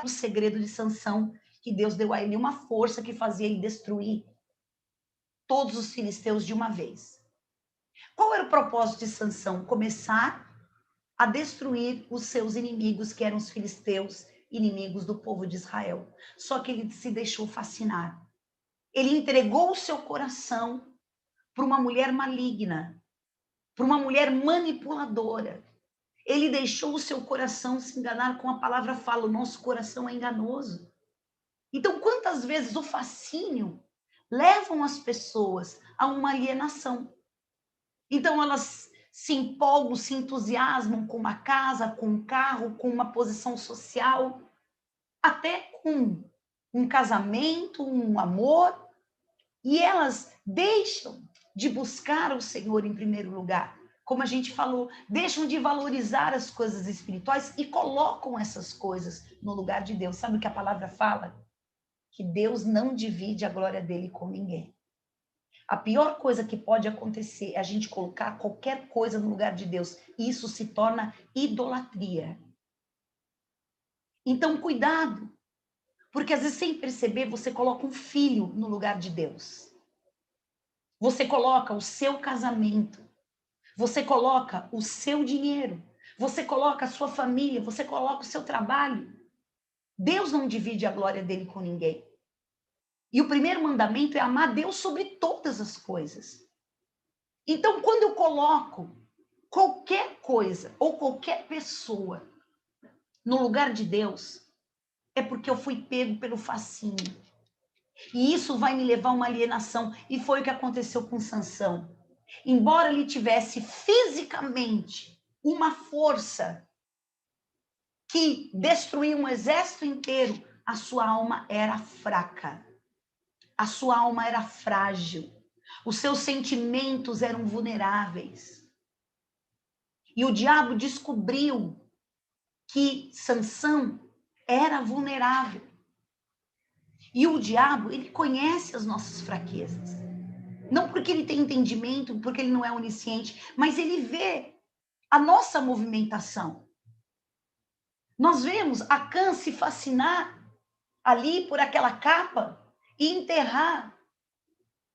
o segredo de Sansão, que Deus deu a ele uma força que fazia ele destruir todos os filisteus de uma vez. Qual era o propósito de Sansão? Começar a destruir os seus inimigos, que eram os filisteus, inimigos do povo de Israel. Só que ele se deixou fascinar. Ele entregou o seu coração para uma mulher maligna, para uma mulher manipuladora. Ele deixou o seu coração se enganar, com a palavra fala, o nosso coração é enganoso. Então, quantas vezes o fascínio levam as pessoas a uma alienação? Então, elas se empolgam, se entusiasmam com uma casa, com um carro, com uma posição social, até com um casamento, um amor, e elas deixam de buscar o Senhor em primeiro lugar. Como a gente falou, deixam de valorizar as coisas espirituais e colocam essas coisas no lugar de Deus. Sabe o que a palavra fala? Que Deus não divide a glória dele com ninguém. A pior coisa que pode acontecer é a gente colocar qualquer coisa no lugar de Deus. E isso se torna idolatria. Então, cuidado. Porque às vezes, sem perceber, você coloca um filho no lugar de Deus. Você coloca o seu casamento. Você coloca o seu dinheiro. Você coloca a sua família. Você coloca o seu trabalho. Deus não divide a glória dele com ninguém. E o primeiro mandamento é amar Deus sobre todas as coisas. Então, quando eu coloco qualquer coisa ou qualquer pessoa no lugar de Deus, é porque eu fui pego pelo fascínio. E isso vai me levar a uma alienação. E foi o que aconteceu com Sansão. Embora ele tivesse fisicamente uma força que destruía um exército inteiro, a sua alma era fraca. A sua alma era frágil. Os seus sentimentos eram vulneráveis. E o diabo descobriu que Sansão era vulnerável. E o diabo, ele conhece as nossas fraquezas. Não porque ele tem entendimento, porque ele não é onisciente, mas ele vê a nossa movimentação. Nós vemos Acã se fascinar ali por aquela capa e enterrar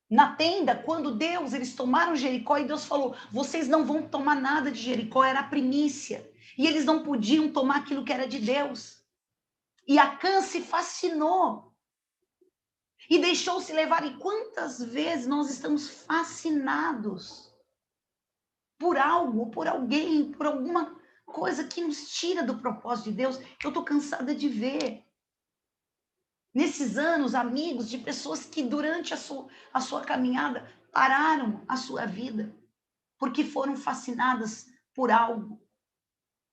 na tenda, quando eles tomaram Jericó, e Deus falou: vocês não vão tomar nada de Jericó, era a primícia. E eles não podiam tomar aquilo que era de Deus. E Acã se fascinou e deixou-se levar. E quantas vezes nós estamos fascinados por algo, por alguém, por alguma coisa que nos tira do propósito de Deus? Eu estou cansada de ver. Nesses anos, amigos de pessoas que durante a sua caminhada pararam a sua vida, porque foram fascinadas por algo.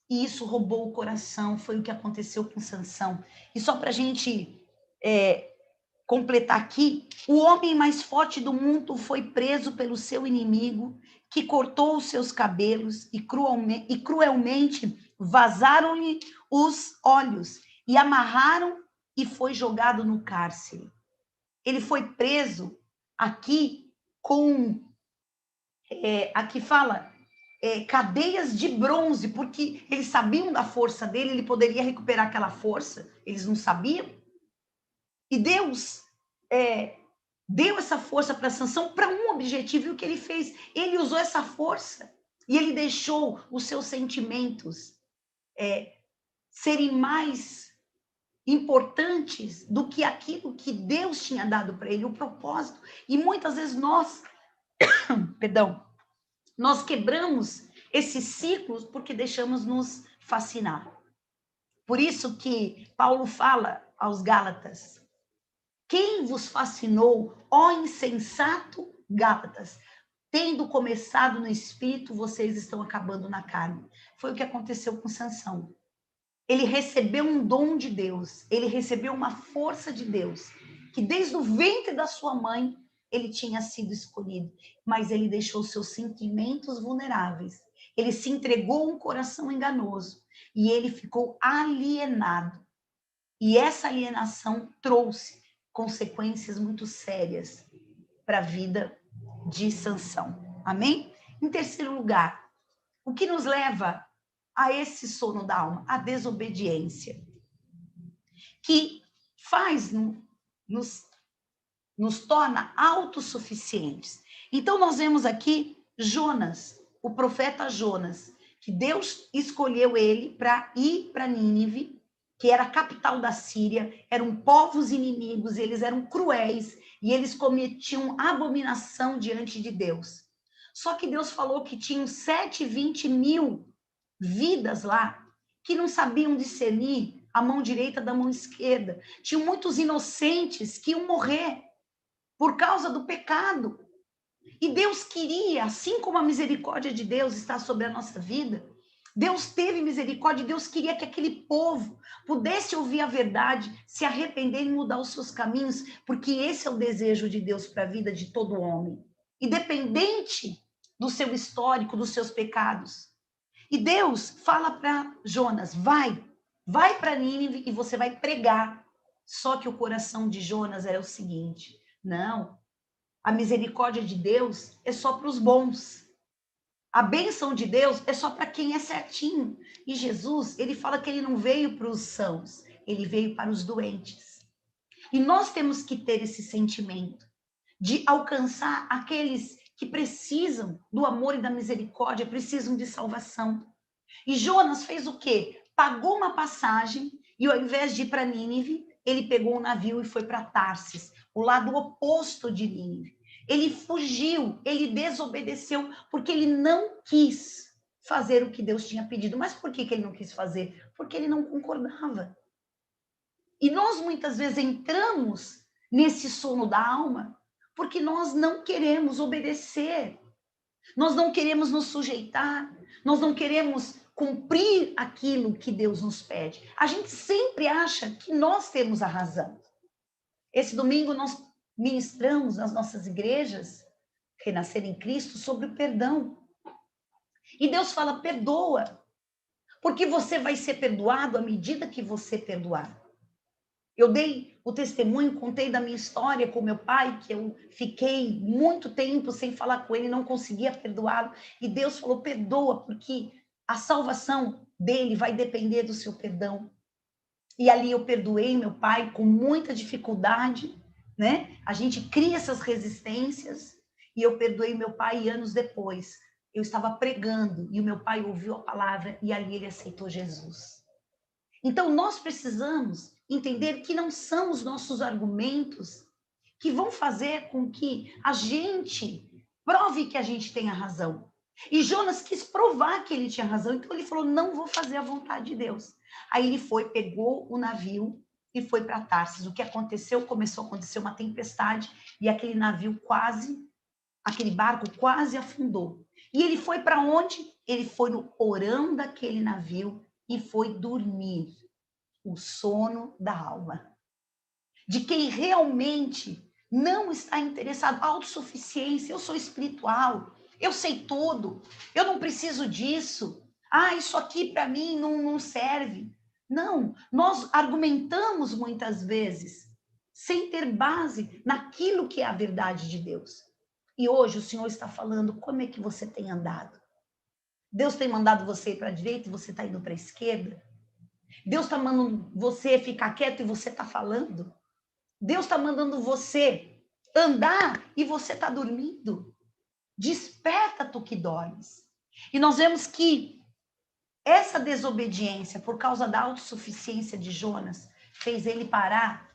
E isso roubou o coração, foi o que aconteceu com Sansão. E só para a gente completar aqui, o homem mais forte do mundo foi preso pelo seu inimigo, que cortou os seus cabelos e cruelmente vazaram-lhe os olhos e amarraram e foi jogado no cárcere. Ele foi preso aqui com, aqui fala, cadeias de bronze, porque eles sabiam da força dele, ele poderia recuperar aquela força, eles não sabiam. E Deus deu essa força para Sansão para um objetivo, e o que ele fez? Ele usou essa força e ele deixou os seus sentimentos serem mais importantes do que aquilo que Deus tinha dado para ele, o propósito. E muitas vezes nós, perdão, nós quebramos esses ciclos porque deixamos nos fascinar. Por isso que Paulo fala aos Gálatas: quem vos fascinou, ó insensato Gálatas? Tendo começado no espírito, vocês estão acabando na carne. Foi o que aconteceu com Sansão. Ele recebeu um dom de Deus, ele recebeu uma força de Deus, que desde o ventre da sua mãe ele tinha sido escolhido, mas ele deixou seus sentimentos vulneráveis, ele se entregou a um coração enganoso e ele ficou alienado. E essa alienação trouxe consequências muito sérias para a vida de Sansão. Amém? Em terceiro lugar, o que nos leva a esse sono da alma? A desobediência, que nos torna autossuficientes. Então, nós vemos aqui Jonas, o profeta Jonas, que Deus escolheu ele para ir para Nínive, que era a capital da Síria, eram povos inimigos, eles eram cruéis, e eles cometiam abominação diante de Deus. Só que Deus falou que tinham 720 mil vidas lá, que não sabiam discernir a mão direita da mão esquerda. Tinham muitos inocentes que iam morrer por causa do pecado. E Deus queria, assim como a misericórdia de Deus está sobre a nossa vida, Deus teve misericórdia, Deus queria que aquele povo pudesse ouvir a verdade, se arrepender e mudar os seus caminhos, porque esse é o desejo de Deus para a vida de todo homem, independente do seu histórico, dos seus pecados. E Deus fala para Jonas: vai para Nínive e você vai pregar. Só que o coração de Jonas era o seguinte: não, a misericórdia de Deus é só para os bons. A bênção de Deus é só para quem é certinho. E Jesus, ele fala que ele não veio para os sãos, ele veio para os doentes. E nós temos que ter esse sentimento de alcançar aqueles que precisam do amor e da misericórdia, precisam de salvação. E Jonas fez o quê? Pagou uma passagem e ao invés de ir para Nínive, ele pegou um navio e foi para Tarsis, o lado oposto de Nínive. Ele fugiu, ele desobedeceu, porque ele não quis fazer o que Deus tinha pedido. Mas por que ele não quis fazer? Porque ele não concordava. E nós muitas vezes entramos nesse sono da alma porque nós não queremos obedecer, nós não queremos nos sujeitar, nós não queremos cumprir aquilo que Deus nos pede. A gente sempre acha que nós temos a razão. Esse domingo nós ministramos nas nossas igrejas, Renascer em Cristo, sobre o perdão. E Deus fala: perdoa, porque você vai ser perdoado à medida que você perdoar. Eu dei o testemunho, contei da minha história com meu pai, que eu fiquei muito tempo sem falar com ele, não conseguia perdoá-lo. E Deus falou: perdoa, porque a salvação dele vai depender do seu perdão. E ali eu perdoei meu pai com muita dificuldade, né? A gente cria essas resistências, e eu perdoei meu pai, e anos depois eu estava pregando, e o meu pai ouviu a palavra, e ali ele aceitou Jesus. Então, nós precisamos entender que não são os nossos argumentos que vão fazer com que a gente prove que a gente tem a razão. E Jonas quis provar que ele tinha razão, então ele falou: não vou fazer a vontade de Deus. Aí ele foi, pegou o navio e foi para Tarsis. O que aconteceu? Começou a acontecer uma tempestade e aquele barco quase afundou. E ele foi para onde? Ele foi no porão daquele navio e foi dormir, o sono da alma. de quem realmente não está interessado. Autossuficiência, eu sou espiritual, eu sei tudo, eu não preciso disso. Ah, isso aqui para mim não serve. Não, nós argumentamos muitas vezes sem ter base naquilo que é a verdade de Deus. E hoje o Senhor está falando como é que você tem andado. Deus tem mandado você ir para a direita e você está indo para a esquerda. Deus está mandando você ficar quieto e você está falando. Deus está mandando você andar e você está dormindo. Desperta, tu que dormes. E nós vemos que essa desobediência, por causa da autossuficiência de Jonas, fez ele parar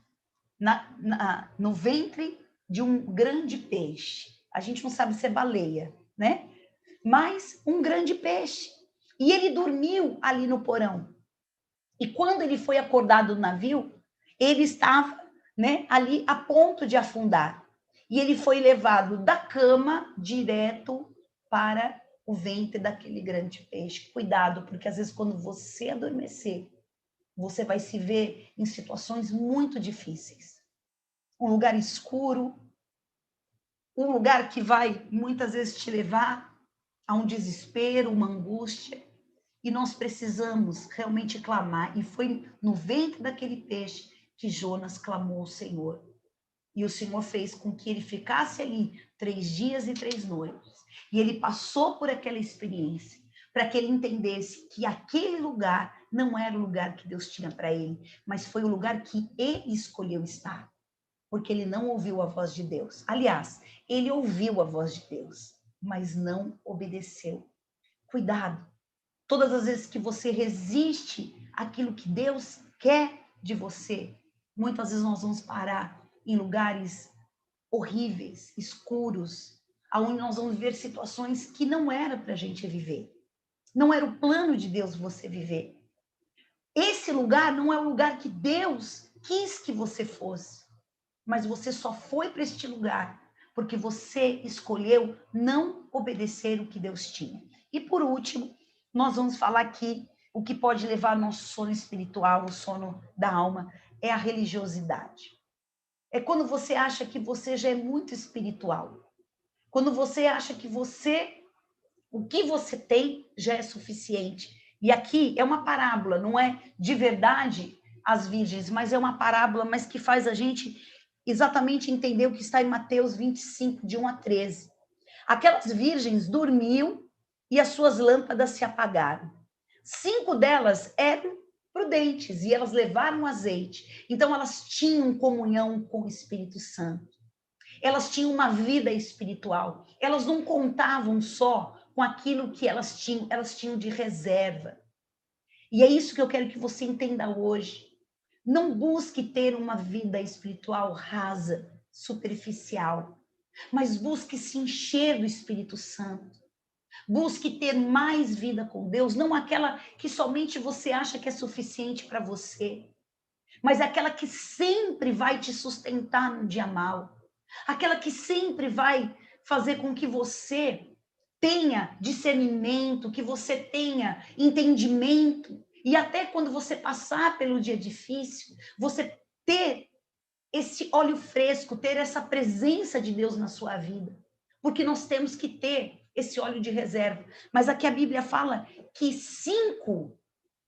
no ventre de um grande peixe. A gente não sabe se é baleia, né? Mas um grande peixe. E ele dormiu ali no porão. E quando ele foi acordado do navio, ele estava, né, ali a ponto de afundar. E ele foi levado da cama direto para o ventre daquele grande peixe. Cuidado, porque às vezes quando você adormecer, você vai se ver em situações muito difíceis. Um lugar escuro, um lugar que vai muitas vezes te levar a um desespero, uma angústia. E nós precisamos realmente clamar. E foi no ventre daquele peixe que Jonas clamou ao Senhor. E o Senhor fez com que ele ficasse ali 3 dias e 3 noites. E ele passou por aquela experiência para que ele entendesse que aquele lugar não era o lugar que Deus tinha para ele, mas foi o lugar que ele escolheu estar, porque ele não ouviu a voz de Deus. Aliás, ele ouviu a voz de Deus, mas não obedeceu. Cuidado. Todas as vezes que você resiste àquilo que Deus quer de você, muitas vezes nós vamos parar em lugares horríveis, escuros, aonde nós vamos ver situações que não era para a gente viver. Não era o plano de Deus você viver. Esse lugar não é o lugar que Deus quis que você fosse, mas você só foi para este lugar porque você escolheu não obedecer o que Deus tinha. E por último, nós vamos falar aqui o que pode levar nosso sono espiritual, o sono da alma, é a religiosidade. É quando você acha que você já é muito espiritual. Quando você acha que o que você tem já é suficiente. E aqui é uma parábola, não é de verdade as virgens, mas é uma parábola, mas que faz a gente exatamente entender o que está em Mateus 25, de 1 a 13. Aquelas virgens dormiam e as suas lâmpadas se apagaram. 5 delas eram prudentes e elas levaram azeite. Então elas tinham comunhão com o Espírito Santo. Elas tinham uma vida espiritual. Elas não contavam só com aquilo que elas tinham de reserva. E é isso que eu quero que você entenda hoje. Não busque ter uma vida espiritual rasa, superficial, mas busque se encher do Espírito Santo. Busque ter mais vida com Deus, não aquela que somente você acha que é suficiente para você, mas aquela que sempre vai te sustentar no dia mal, aquela que sempre vai fazer com que você tenha discernimento, que você tenha entendimento, e até quando você passar pelo dia difícil, você ter esse óleo fresco, ter essa presença de Deus na sua vida. Porque nós temos que ter esse óleo de reserva. Mas aqui a Bíblia fala que 5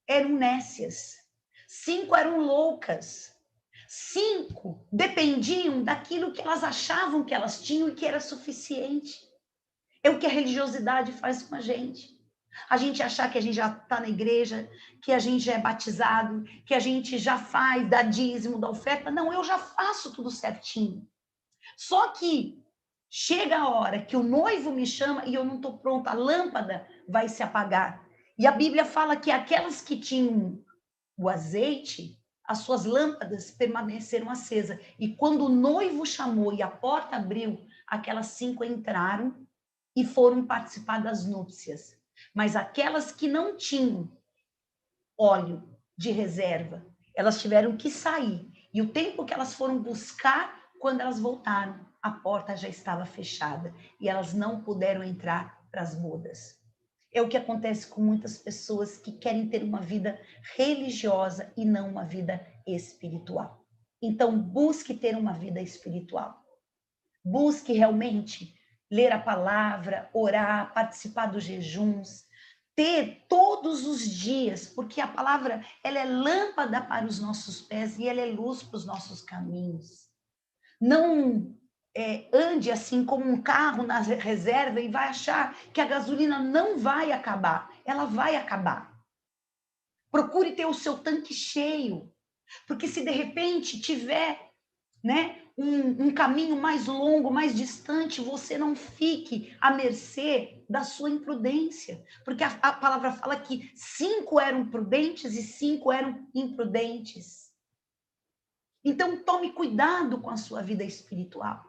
eram nécias, 5 eram loucas, 5 dependiam daquilo que elas achavam que elas tinham e que era suficiente. É o que a religiosidade faz com a gente. A gente achar que a gente já está na igreja, que a gente já é batizado, que a gente já faz, dá dízimo, dá oferta. Não, eu já faço tudo certinho. Só que chega a hora que o noivo me chama e eu não estou pronta, a lâmpada vai se apagar. E a Bíblia fala que aquelas que tinham o azeite, as suas lâmpadas permaneceram acesas. E quando o noivo chamou e a porta abriu, aquelas 5 entraram e foram participar das núpcias. Mas aquelas que não tinham óleo de reserva, elas tiveram que sair. E o tempo que elas foram buscar, quando elas voltaram, a porta já estava fechada e elas não puderam entrar para as bodas. É o que acontece com muitas pessoas que querem ter uma vida religiosa e não uma vida espiritual. Então, busque ter uma vida espiritual. Busque realmente ler a palavra, orar, participar dos jejuns, ter todos os dias, porque a palavra, ela é lâmpada para os nossos pés e ela é luz para os nossos caminhos. Não ande assim como um carro na reserva e vai achar que a gasolina não vai acabar. Ela vai acabar. Procure ter o seu tanque cheio, porque se de repente tiver, né, um caminho mais longo, mais distante, você não fique à mercê da sua imprudência, porque a palavra fala que 5 eram prudentes e 5 eram imprudentes. Então tome cuidado com a sua vida espiritual.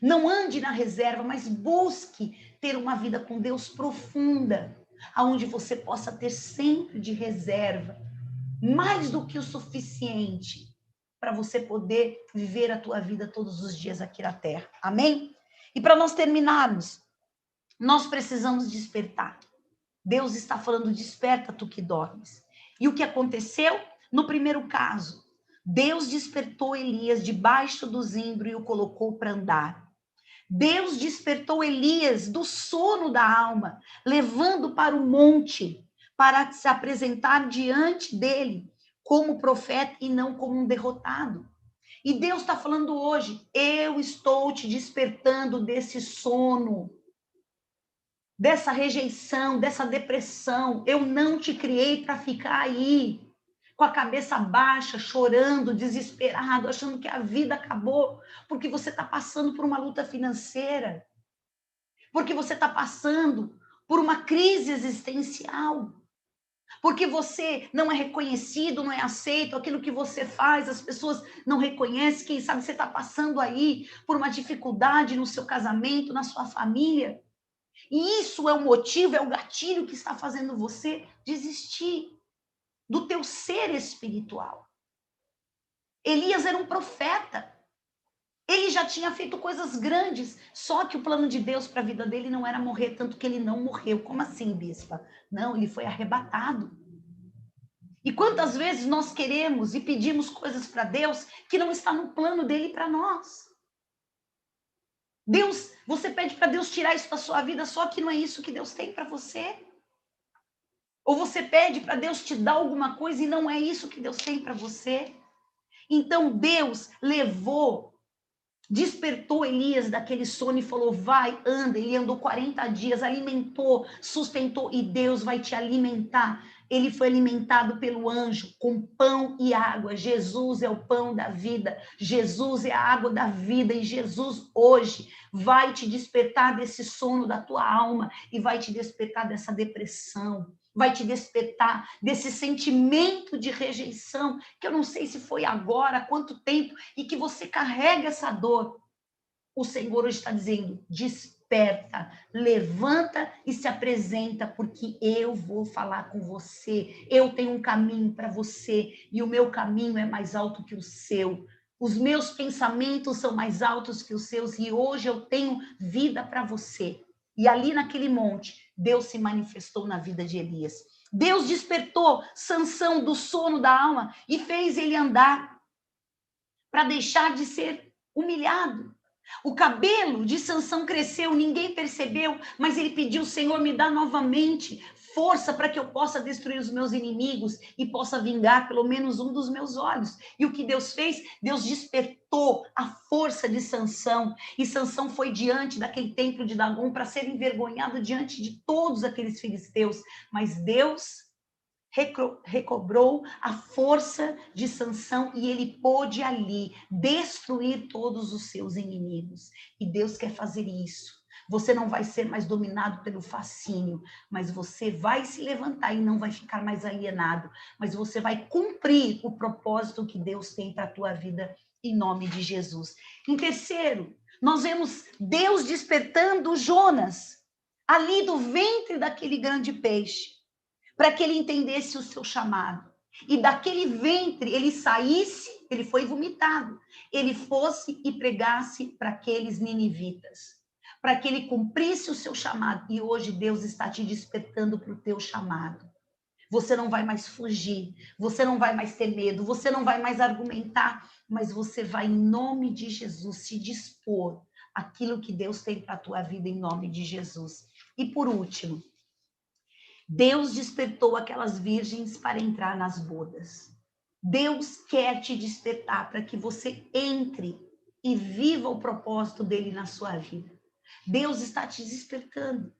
Não ande na reserva, mas busque ter uma vida com Deus profunda, aonde você possa ter sempre de reserva, mais do que o suficiente para você poder viver a tua vida todos os dias aqui na Terra. Amém? E para nós terminarmos, nós precisamos despertar. Deus está falando, desperta tu que dormes. E o que aconteceu? No primeiro caso, Deus despertou Elias debaixo do zimbro e o colocou para andar. Deus despertou Elias do sono da alma, levando para o monte, para se apresentar diante dele como profeta e não como um derrotado. E Deus está falando hoje, eu estou te despertando desse sono, dessa rejeição, dessa depressão. Eu não te criei para ficar aí, com a cabeça baixa, chorando, desesperado, achando que a vida acabou, porque você está passando por uma luta financeira, porque você está passando por uma crise existencial, porque você não é reconhecido, não é aceito, aquilo que você faz, as pessoas não reconhecem, quem sabe você está passando aí por uma dificuldade no seu casamento, na sua família, e isso é o motivo, é o gatilho que está fazendo você desistir do teu ser espiritual. Elias era um profeta. Ele já tinha feito coisas grandes, só que o plano de Deus para a vida dele não era morrer, tanto que ele não morreu. Como assim, bispa? Não, ele foi arrebatado. E quantas vezes nós queremos e pedimos coisas para Deus que não está no plano dele para nós? Deus, você pede para Deus tirar isso da sua vida, só que não é isso que Deus tem para você? Ou você pede para Deus te dar alguma coisa e não é isso que Deus tem para você? Então Deus despertou Elias daquele sono e falou, vai, anda. Ele andou 40 dias, alimentou, sustentou, e Deus vai te alimentar. Ele foi alimentado pelo anjo com pão e água. Jesus é o pão da vida, Jesus é a água da vida, e Jesus hoje vai te despertar desse sono da tua alma e vai te despertar dessa depressão, vai te despertar desse sentimento de rejeição, que eu não sei se foi agora, há quanto tempo, e que você carrega essa dor. O Senhor hoje está dizendo, desperta, levanta e se apresenta, porque eu vou falar com você. Eu tenho um caminho para você, e o meu caminho é mais alto que o seu. Os meus pensamentos são mais altos que os seus, e hoje eu tenho vida para você. E ali naquele monte, Deus se manifestou na vida de Elias. Deus despertou Sansão do sono da alma e fez ele andar para deixar de ser humilhado. O cabelo de Sansão cresceu, ninguém percebeu, mas ele pediu, Senhor, me dá novamente força para que eu possa destruir os meus inimigos e possa vingar pelo menos um dos meus olhos. E o que Deus fez? Deus despertou a força de Sansão, e Sansão foi diante daquele templo de Dagom para ser envergonhado diante de todos aqueles filisteus, mas Deus recobrou a força de Sansão e ele pôde ali destruir todos os seus inimigos. E Deus quer fazer isso. Você não vai ser mais dominado pelo fascínio, mas você vai se levantar e não vai ficar mais alienado, mas você vai cumprir o propósito que Deus tem para a tua vida, em nome de Jesus. Em terceiro, nós vemos Deus despertando Jonas, ali do ventre daquele grande peixe, para que ele entendesse o seu chamado. E daquele ventre ele saísse, ele foi vomitado, ele fosse e pregasse para aqueles ninivitas, para que ele cumprisse o seu chamado. E hoje Deus está te despertando para o teu chamado. Você não vai mais fugir, você não vai mais ter medo, você não vai mais argumentar mas você vai, em nome de Jesus, se dispor àquilo que Deus tem para a tua vida, em nome de Jesus. E por último, Deus despertou aquelas virgens para entrar nas bodas. Deus quer te despertar para que você entre e viva o propósito dele na sua vida. Deus está te despertando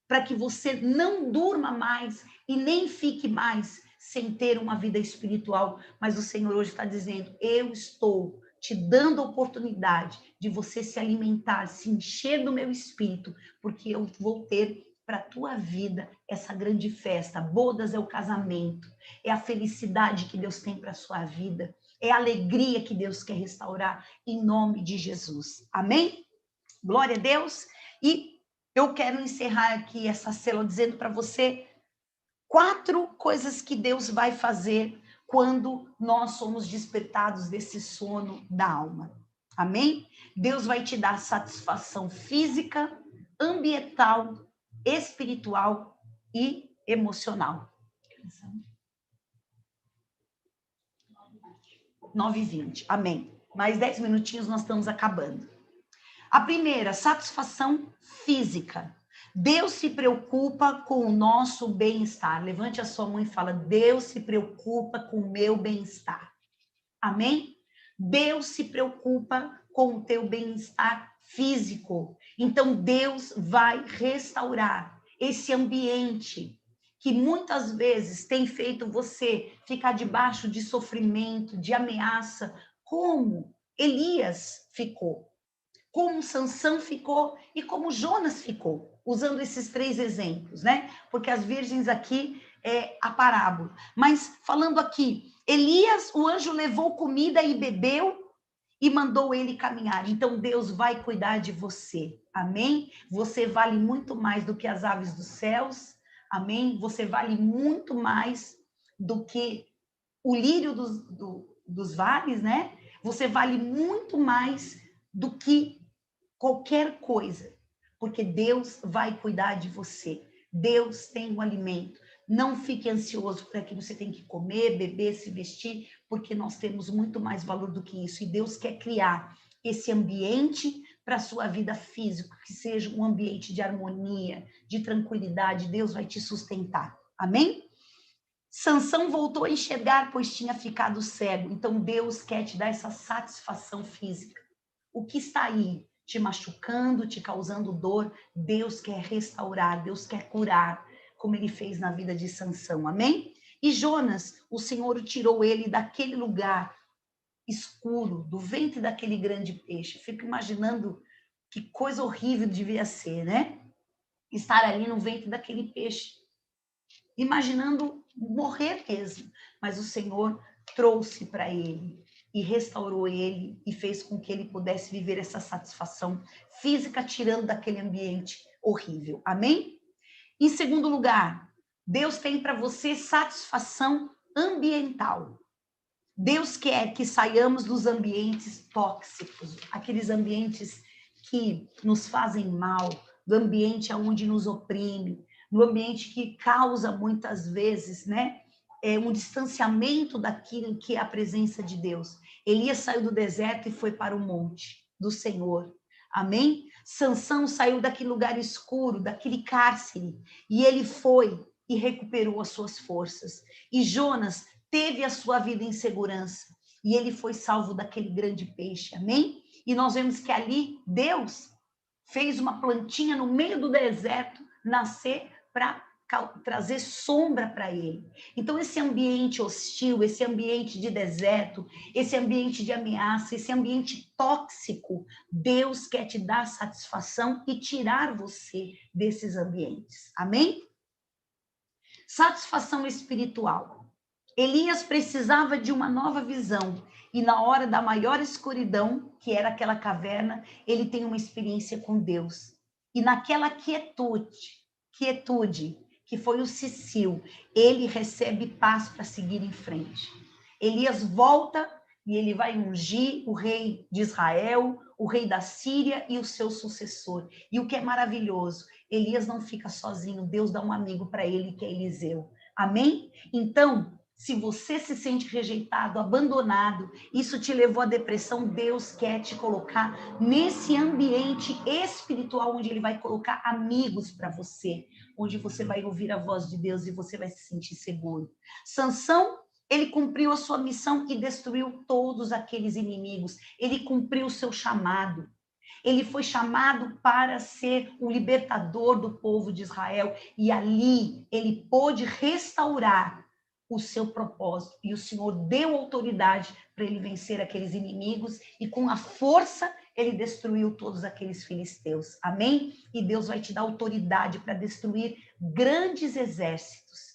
para que você não durma mais e nem fique mais sem ter uma vida espiritual. Mas o Senhor hoje está dizendo, eu estou te dando a oportunidade de você se alimentar, se encher do meu espírito, porque eu vou ter para a tua vida essa grande festa. Bodas é o casamento, é a felicidade que Deus tem para a sua vida, é a alegria que Deus quer restaurar em nome de Jesus. Amém? Glória a Deus. E eu quero encerrar aqui essa célula dizendo para você 4 coisas que Deus vai fazer quando nós somos despertados desse sono da alma. Amém? Deus vai te dar satisfação física, ambiental, espiritual e emocional. 9h20. Amém. Mais 10 minutinhos nós estamos acabando. A primeira, satisfação física. Deus se preocupa com o nosso bem-estar. Levante a sua mão e fala, Deus se preocupa com o meu bem-estar. Amém? Deus se preocupa com o teu bem-estar físico. Então, Deus vai restaurar esse ambiente que muitas vezes tem feito você ficar debaixo de sofrimento, de ameaça, como Elias ficou, como Sansão ficou e como Jonas ficou, usando esses 3 exemplos, né? Porque as virgens aqui é a parábola. Mas falando aqui, Elias, o anjo levou comida e bebeu e mandou ele caminhar. Então Deus vai cuidar de você. Amém? Você vale muito mais do que as aves dos céus. Amém? Você vale muito mais do que o lírio dos vales, né? Você vale muito mais do que qualquer coisa, porque Deus vai cuidar de você. Deus tem um alimento. Não fique ansioso por aquilo que você tem que comer, beber, se vestir, porque nós temos muito mais valor do que isso. E Deus quer criar esse ambiente para a sua vida física, que seja um ambiente de harmonia, de tranquilidade. Deus vai te sustentar. Amém? Sansão voltou a enxergar, pois tinha ficado cego. Então Deus quer te dar essa satisfação física. O que está aí te machucando, te causando dor, Deus quer restaurar, Deus quer curar, como ele fez na vida de Sansão, amém? E Jonas, o Senhor tirou ele daquele lugar escuro, do ventre daquele grande peixe. Fico imaginando que coisa horrível devia ser, né? Estar ali no ventre daquele peixe, imaginando morrer mesmo. Mas o Senhor trouxe para ele e restaurou ele e fez com que ele pudesse viver essa satisfação física, tirando daquele ambiente horrível. Amém? Em segundo lugar, Deus tem para você satisfação ambiental. Deus quer que saiamos dos ambientes tóxicos, aqueles ambientes que nos fazem mal, do ambiente onde nos oprime, no ambiente que causa muitas vezes, né, um distanciamento daquilo que é a presença de Deus. Elias saiu do deserto e foi para o monte do Senhor. Amém? Sansão saiu daquele lugar escuro, daquele cárcere, e ele foi e recuperou as suas forças. E Jonas teve a sua vida em segurança, e ele foi salvo daquele grande peixe. Amém? E nós vemos que ali Deus fez uma plantinha no meio do deserto nascer para trazer sombra para ele. Então, esse ambiente hostil, esse ambiente de deserto, esse ambiente de ameaça, esse ambiente tóxico, Deus quer te dar satisfação e tirar você desses ambientes. Amém? Satisfação espiritual. Elias precisava de uma nova visão. E na hora da maior escuridão, que era aquela caverna, ele tem uma experiência com Deus. E naquela quietude, que foi o Cicil, ele recebe paz para seguir em frente. Elias volta e ele vai ungir o rei de Israel, o rei da Síria e o seu sucessor. E o que é maravilhoso, Elias não fica sozinho, Deus dá um amigo para ele, que é Eliseu. Amém? Então, Se você se sente rejeitado, abandonado, isso te levou à depressão, Deus quer te colocar nesse ambiente espiritual onde Ele vai colocar amigos para você, onde você vai ouvir a voz de Deus e você vai se sentir seguro. Sansão, ele cumpriu a sua missão e destruiu todos aqueles inimigos. Ele cumpriu o seu chamado. Ele foi chamado para ser o libertador do povo de Israel e ali ele pôde restaurar o seu propósito. E o Senhor deu autoridade para ele vencer aqueles inimigos e com a força ele destruiu todos aqueles filisteus. Amém? E Deus vai te dar autoridade para destruir grandes exércitos.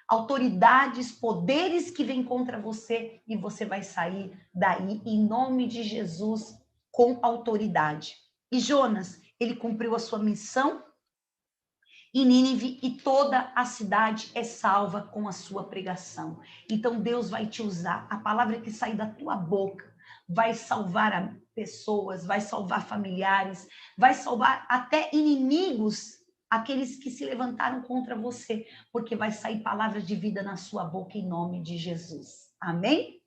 Autoridades, poderes que vêm contra você e você vai sair daí em nome de Jesus com autoridade. E Jonas, ele cumpriu a sua missão em Nínive e toda a cidade é salva com a sua pregação. Então Deus vai te usar. A palavra que sai da tua boca vai salvar pessoas, vai salvar familiares, vai salvar até inimigos, aqueles que se levantaram contra você, porque vai sair palavras de vida na sua boca em nome de Jesus. Amém?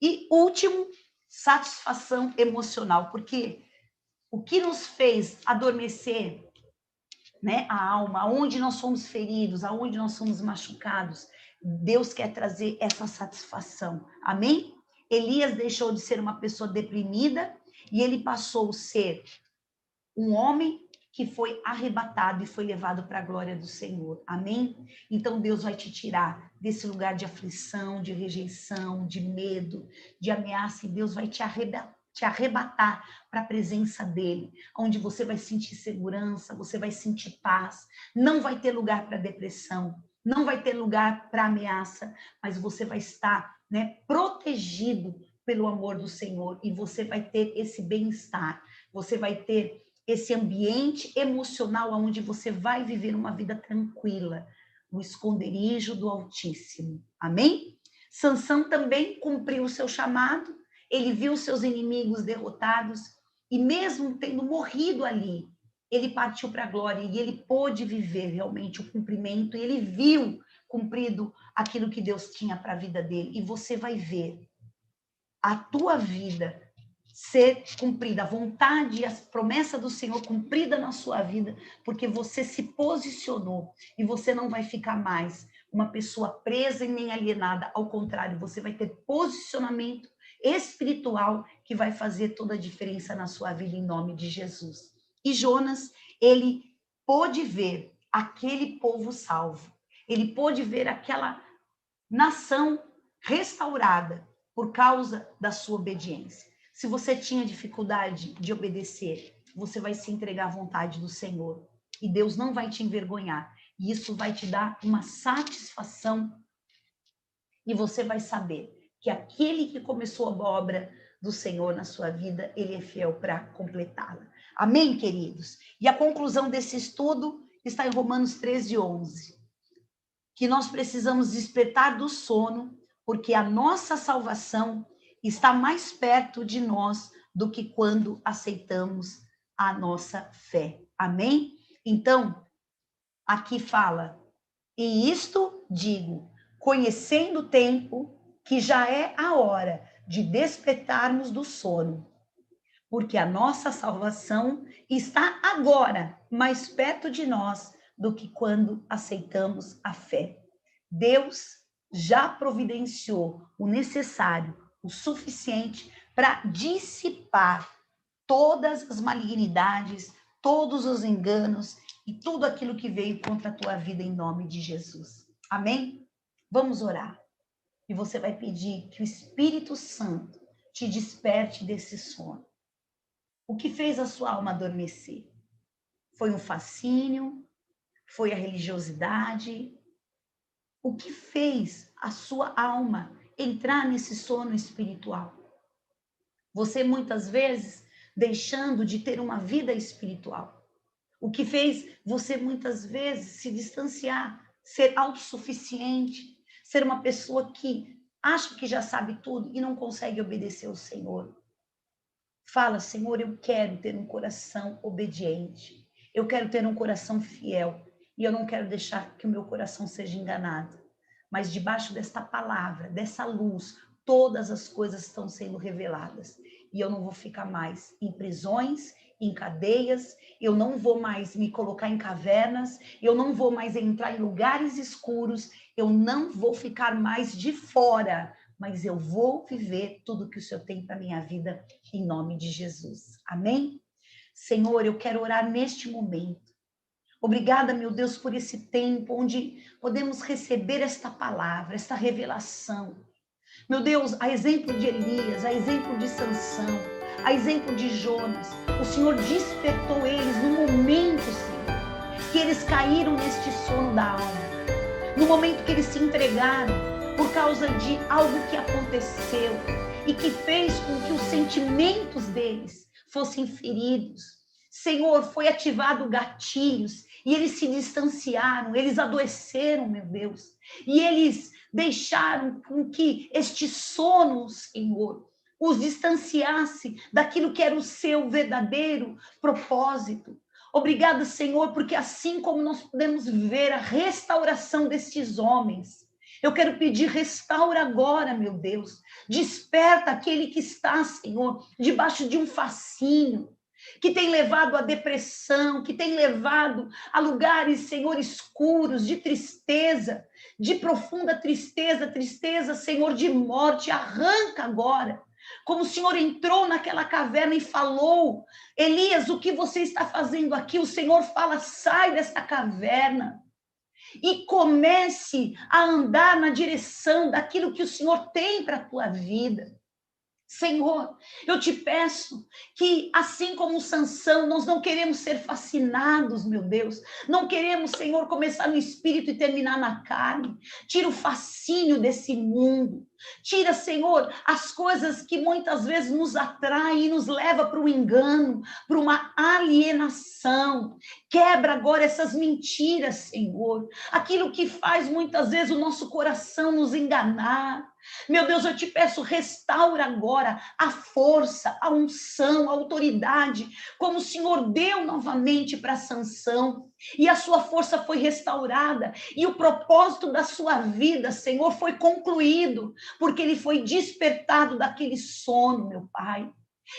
E último, satisfação emocional, porque o que nos fez adormecer, né, a alma, aonde nós somos feridos, aonde nós somos machucados, Deus quer trazer essa satisfação. Amém? Elias deixou de ser uma pessoa deprimida e ele passou a ser um homem que foi arrebatado e foi levado para a glória do Senhor. Amém? Então Deus vai te tirar desse lugar de aflição, de rejeição, de medo, de ameaça, e Deus vai te arrebatar para a presença dele, onde você vai sentir segurança, você vai sentir paz, não vai ter lugar para depressão, não vai ter lugar para ameaça, mas você vai estar, né, protegido pelo amor do Senhor e você vai ter esse bem-estar, você vai ter esse ambiente emocional onde você vai viver uma vida tranquila, no esconderijo do Altíssimo. Amém? Sansão também cumpriu o seu chamado, ele viu seus inimigos derrotados e mesmo tendo morrido ali, ele partiu para a glória e ele pôde viver realmente o cumprimento, e ele viu cumprido aquilo que Deus tinha para a vida dele. E você vai ver a tua vida ser cumprida, a vontade e a promessa do Senhor cumprida na sua vida, porque você se posicionou e você não vai ficar mais uma pessoa presa e nem alienada, ao contrário, você vai ter posicionamento espiritual que vai fazer toda a diferença na sua vida em nome de Jesus. E Jonas, ele pôde ver aquele povo salvo, ele pôde ver aquela nação restaurada por causa da sua obediência. Se você tinha dificuldade de obedecer, você vai se entregar à vontade do Senhor. E Deus não vai te envergonhar. E isso vai te dar uma satisfação. E você vai saber que aquele que começou a obra do Senhor na sua vida, ele é fiel para completá-la. Amém, queridos? E a conclusão desse estudo está em Romanos 13:11. Que nós precisamos despertar do sono, porque a nossa salvação está mais perto de nós do que quando aceitamos a nossa fé. Amém? Então, aqui fala, e isto digo, conhecendo o tempo, que já é a hora de despertarmos do sono, porque a nossa salvação está agora mais perto de nós do que quando aceitamos a fé. Deus já providenciou o necessário, o suficiente para dissipar todas as malignidades, todos os enganos e tudo aquilo que veio contra a tua vida em nome de Jesus. Amém? Vamos orar. E você vai pedir que o Espírito Santo te desperte desse sono. O que fez a sua alma adormecer? Foi um fascínio? Foi a religiosidade? O que fez a sua alma entrar nesse sono espiritual? Você muitas vezes deixando de ter uma vida espiritual. O que fez você muitas vezes se distanciar, ser autossuficiente, ser uma pessoa que acha que já sabe tudo e não consegue obedecer ao Senhor. Fala, Senhor, eu quero ter um coração obediente. Eu quero ter um coração fiel. E eu não quero deixar que o meu coração seja enganado. mas debaixo desta palavra, dessa luz, todas as coisas estão sendo reveladas. E eu não vou ficar mais em prisões, em cadeias, eu não vou mais me colocar em cavernas, eu não vou mais entrar em lugares escuros, eu não vou ficar mais de fora, mas eu vou viver tudo que o Senhor tem para a minha vida, em nome de Jesus. Amém? Senhor, eu quero orar neste momento. Obrigada, meu Deus, por esse tempo onde podemos receber esta palavra, esta revelação. Meu Deus, a exemplo de Elias, a exemplo de Sansão, a exemplo de Jonas, o Senhor despertou eles no momento, Senhor, que eles caíram neste sono da alma, no momento que eles se entregaram por causa de algo que aconteceu e que fez com que os sentimentos deles fossem feridos. Senhor, foi ativado gatilhos e eles se distanciaram, eles adoeceram, meu Deus, e eles deixaram com que este sono, Senhor, os distanciasse daquilo que era o seu verdadeiro propósito. Obrigada, Senhor, porque assim como nós podemos ver a restauração destes homens, eu quero pedir, restaura agora, meu Deus. Desperta aquele que está, Senhor, debaixo de um fascínio, que tem levado à depressão, que tem levado a lugares, Senhor, escuros, de tristeza, de profunda tristeza, tristeza, Senhor, de morte. Arranca agora. Como o Senhor entrou naquela caverna e falou, Elias, o que você está fazendo aqui? O Senhor fala, sai desta caverna e comece a andar na direção daquilo que o Senhor tem para a tua vida. Senhor, eu te peço que, assim como Sansão, nós não queremos ser fascinados, meu Deus. Não queremos, Senhor, começar no espírito e terminar na carne. Tira o fascínio desse mundo. Tira, Senhor, as coisas que muitas vezes nos atraem e nos leva para o engano, para uma alienação. Quebra agora essas mentiras, Senhor. Aquilo que faz muitas vezes o nosso coração nos enganar. Meu Deus, eu te peço, restaura agora a força, a unção, a autoridade, como o Senhor deu novamente para Sansão, e a sua força foi restaurada, e o propósito da sua vida, Senhor, foi concluído, porque ele foi despertado daquele sono, meu Pai.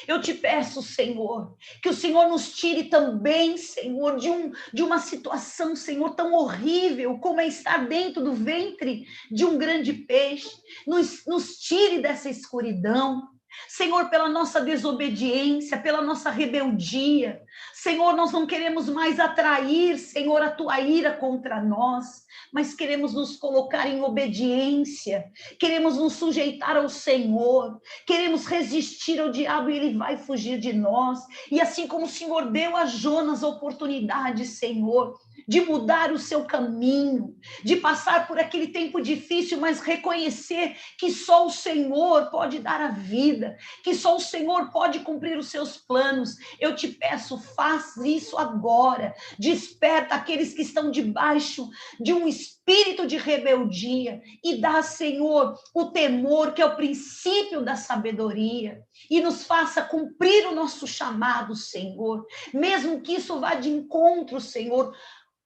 Eu te peço, Senhor, que o Senhor nos tire também, Senhor, de uma situação, Senhor, tão horrível como é estar dentro do ventre de um grande peixe. Nos tire dessa escuridão. Senhor, pela nossa desobediência, pela nossa rebeldia. Senhor, nós não queremos mais atrair, Senhor, a tua ira contra nós, mas queremos nos colocar em obediência, queremos nos sujeitar ao Senhor, queremos resistir ao diabo e ele vai fugir de nós. E assim como o Senhor deu a Jonas a oportunidade, Senhor, de mudar o seu caminho, de passar por aquele tempo difícil, mas reconhecer que só o Senhor pode dar a vida, que só o Senhor pode cumprir os seus planos. Eu te peço, faz isso agora. Desperta aqueles que estão debaixo de um espírito de rebeldia e dá, Senhor, o temor, que é o princípio da sabedoria, e nos faça cumprir o nosso chamado, Senhor, mesmo que isso vá de encontro, Senhor,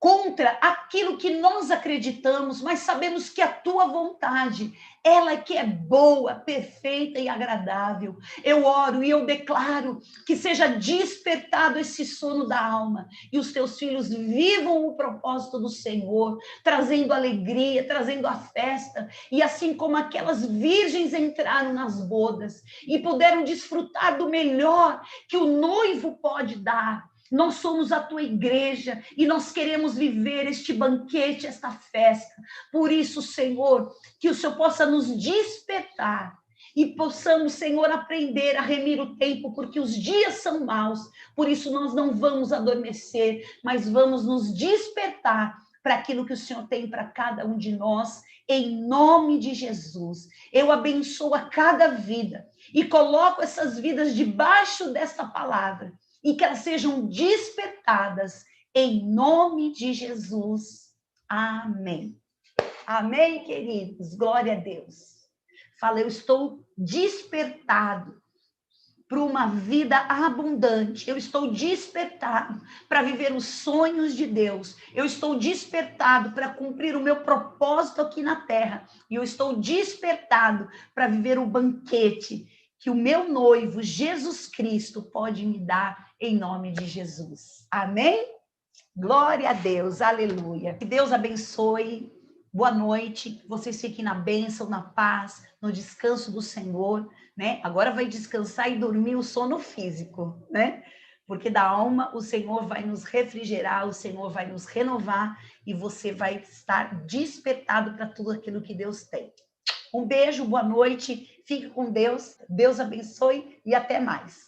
contra aquilo que nós acreditamos, mas sabemos que a tua vontade, ela que é boa, perfeita e agradável. Eu oro e eu declaro que seja despertado esse sono da alma e os teus filhos vivam o propósito do Senhor, trazendo alegria, trazendo a festa, e assim como aquelas virgens entraram nas bodas e puderam desfrutar do melhor que o noivo pode dar. Nós somos a tua igreja e nós queremos viver este banquete, esta festa. Por isso, Senhor, que o Senhor possa nos despertar e possamos, Senhor, aprender a remir o tempo, porque os dias são maus. Por isso, nós não vamos adormecer, mas vamos nos despertar para aquilo que o Senhor tem para cada um de nós, em nome de Jesus. Eu abençoo a cada vida e coloco essas vidas debaixo desta palavra, e que elas sejam despertadas em nome de Jesus. Amém. Amém, queridos? Glória a Deus. Fala, eu estou despertado. para uma vida abundante. Eu estou despertado para viver os sonhos de Deus. Eu estou despertado para cumprir o meu propósito aqui na terra. E eu estou despertado para viver o banquete que o meu noivo, Jesus Cristo, pode me dar em nome de Jesus. Amém? Glória a Deus, aleluia. Que Deus abençoe. Boa noite. Que vocês fiquem na bênção, na paz, no descanso do Senhor, né? Agora vai descansar e dormir o sono físico, né? Porque da alma o Senhor vai nos refrigerar, o Senhor vai nos renovar e você vai estar despertado para tudo aquilo que Deus tem. Um beijo, boa noite, fique com Deus, Deus abençoe e até mais.